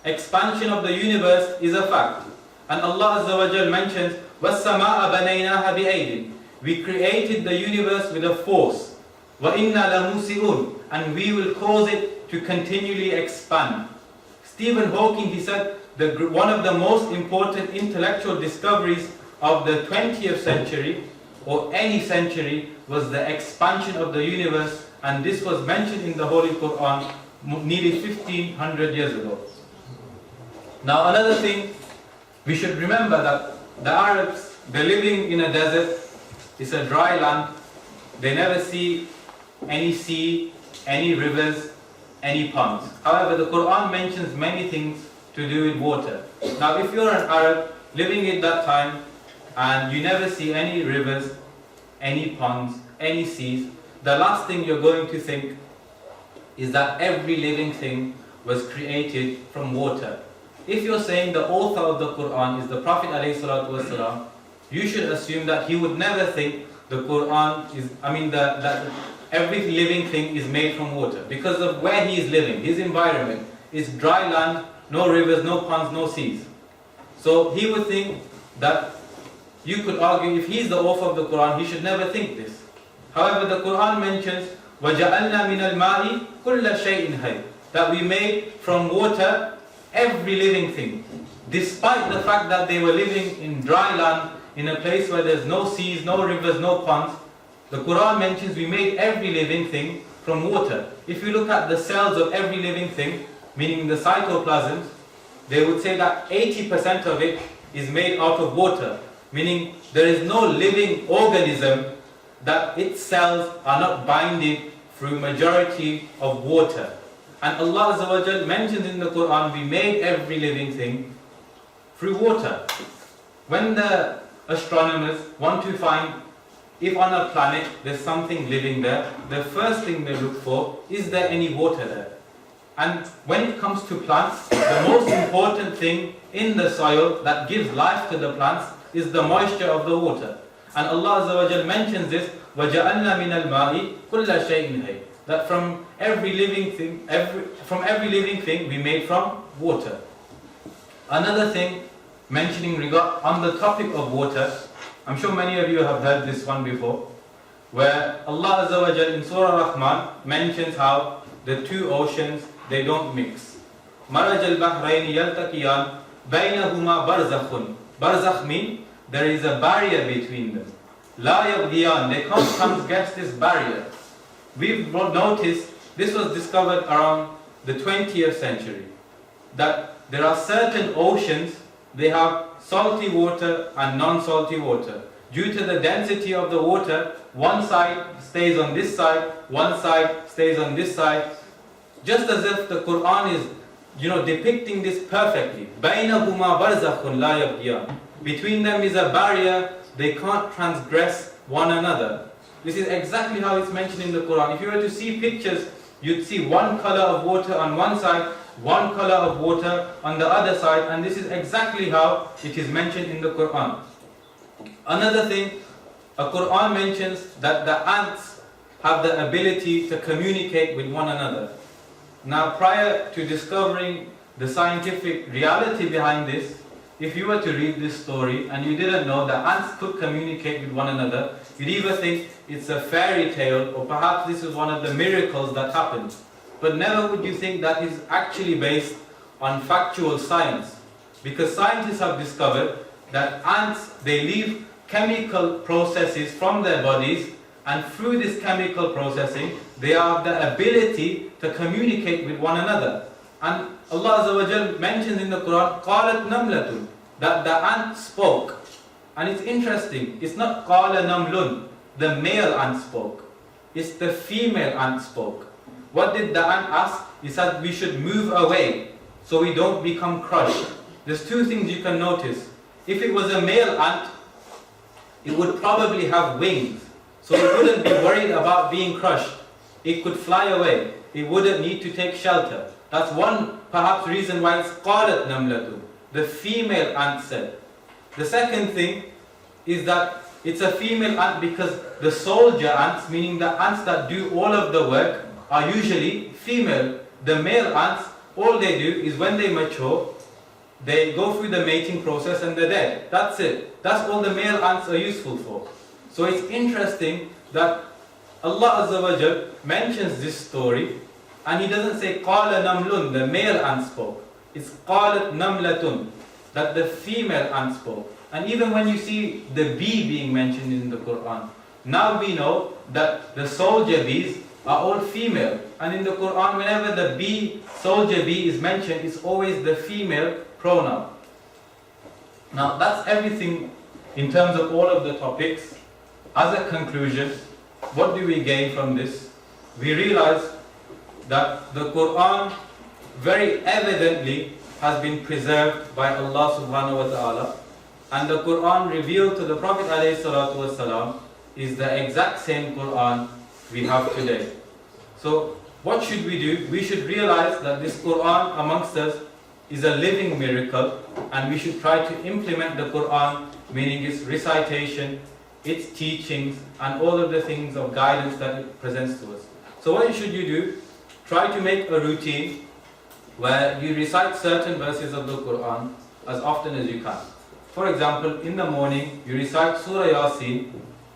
Expansion of the universe is a fact. And Allah Azza wa Jal mentions, وَالسَّمَاءَ بَنَيْنَاهَا بِأَيْدٍ, we created the universe with a force. وَإِنَّا لَمُوسِئُونَ, and we will cause it to continually expand. Stephen Hawking, he said, one of the most important intellectual discoveries of the 20th century, or any century, was the expansion of the universe, and this was mentioned in the Holy Qur'an nearly 1500 years ago. Now another thing, we should remember that the Arabs, they're living in a desert, it's a dry land, they never see any sea, any rivers, any ponds. However, the Qur'an mentions many things to do with water. Now if you're an Arab living in that time and you never see any rivers, any ponds, any seas, the last thing you're going to think is that every living thing was created from water. If you're saying the author of the Qur'an is the Prophet ﷺ, you should assume that he would never think the Qur'an is, that every living thing is made from water, because of where he is living, his environment is dry land, no rivers, no ponds, no seas. So he would think that, you could argue, if he's the author of the Qur'an, he should never think this. However, the Qur'an mentions, وَجَعَلْنَا مِنَ الْمَاءِ كُلَّ شَيْءٍ حَيٍّ, that we made from water every living thing. Despite the fact that they were living in dry land, in a place where there's no seas, no rivers, no ponds, the Qur'an mentions we made every living thing from water. If you look at the cells of every living thing, meaning the cytoplasms, they would say that 80% of it is made out of water, meaning there is no living organism that its cells are not binded through majority of water. And Allah Azza wa Jal mentions in the Qur'an, we made every living thing through water. When the astronomers want to find if on a planet there's something living there, the first thing they look for, is there any water there? And when it comes to plants, the most important thing in the soil that gives life to the plants is the moisture of the water. And Allah Azza wa Jal mentions this, وَجَعَلْنَا مِنَ الْمَاءِ كُلَّ شَيْءٍ حَيٍّ, that from every living thing we made from water. Another thing, mentioning on the topic of water, I'm sure many of you have heard this one before, where Allah Azza wa Jal in Surah Rahman mentions how the two oceans, they don't mix. مَرَجَ الْبَحْرَيْنِ يَلْتَقِيَانِ بَيْنَهُمَا بَرْزَخٌ. Barzakh means there is a barrier between them. لَا يَبْغِيَانِ, they can't transgress this barrier. We've noticed, this was discovered around the 20th century, that there are certain oceans, they have salty water and non-salty water. Due to the density of the water, one side stays on this side, one side stays on this side. Just as if the Qur'an is, depicting this perfectly. بَيْنَهُمَا بَرْزَخٌ لَا يَبْغِيَانِ. Between them is a barrier, they can't transgress one another. This is exactly how it's mentioned in the Qur'an. If you were to see pictures, you'd see one color of water on one side one color of water on the other side, and this is exactly how it is mentioned in the Qur'an. Another thing, the Qur'an mentions that the ants have the ability to communicate with one another. Now, prior to discovering the scientific reality behind this, if you were to read this story and you didn't know that ants could communicate with one another, you'd either think it's a fairy tale or perhaps this is one of the miracles that happened. But never would you think that is actually based on factual science. Because scientists have discovered that ants, they leave chemical processes from their bodies, and through this chemical processing, they have the ability to communicate with one another. And Allah Azza wa Jal mentions in the Quran, قَالَتْ نَمْلَةٌ, that the ant spoke. And it's interesting, it's not قَالَ نَمْلٌ, the male ant spoke. It's the female ant spoke. What did the ant ask? He said we should move away so we don't become crushed. There's two things you can notice. If it was a male ant, it would probably have wings, so it wouldn't be worried about being crushed. It could fly away. It wouldn't need to take shelter. That's one perhaps reason why it's قَالَتْ نَمْلَةٌ, the female ant said. The second thing is that it's a female ant because the soldier ants, meaning the ants that do all of the work, are usually female. The male ants, all they do is when they mature, they go through the mating process and they're dead. That's it. That's all the male ants are useful for. So it's interesting that Allah Azza wa Jal mentions this story and He doesn't say قَالَ نَمْلٌ, the male ant spoke. It's قَالَتْ نَمْلَةٌ, that the female ant spoke. And even when you see the bee being mentioned in the Qur'an, now we know that the soldier bees are all female. And in the Qur'an, whenever the bee, soldier bee is mentioned, it's always the female pronoun. Now that's everything in terms of all of the topics. As a conclusion, what do we gain from this? We realize that the Qur'an very evidently has been preserved by Allah subhanahu wa ta'ala, and the Qur'an revealed to the Prophet ﷺ is the exact same Qur'an we have today. So what should we do? We should realize that this Qur'an amongst us is a living miracle, and we should try to implement the Qur'an, meaning its recitation, its teachings, and all of the things of guidance that it presents to us. So what should you do? Try to make a routine where you recite certain verses of the Qur'an as often as you can. For example, in the morning, you recite Surah Yasin.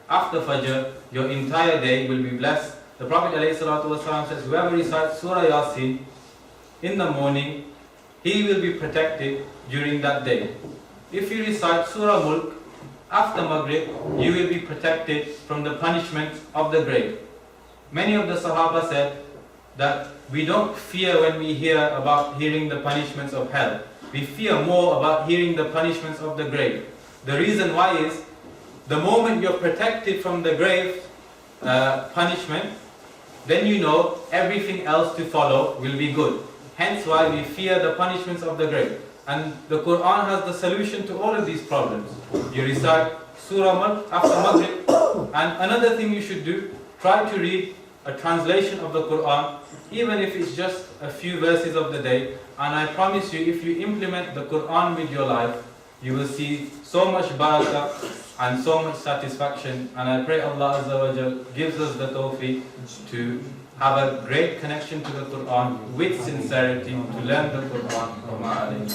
After Fajr, your entire day will be blessed. The Prophet ﷺ says, whoever recites Surah Yasin in the morning, he will be protected during that day. If you recite Surah Mulk after Maghrib, you will be protected from the punishment of the grave. Many of the Sahaba said that we don't fear when we hear about hearing the punishments of hell. We fear more about hearing the punishments of the grave. The reason why is, the moment you're protected from the grave punishment, then you know everything else to follow will be good. Hence why we fear the punishments of the grave. And the Qur'an has the solution to all of these problems. You recite Surah Mulk after Maghrib. And another thing you should do, try to read a translation of the Qur'an, even if it's just a few verses of the day. And I promise you, if you implement the Qur'an with your life, you will see so much barakah and so much satisfaction. And I pray Allah Azza wa Jal gives us the tawfiq to have a great connection to the Qur'an with sincerity, to learn the Qur'an.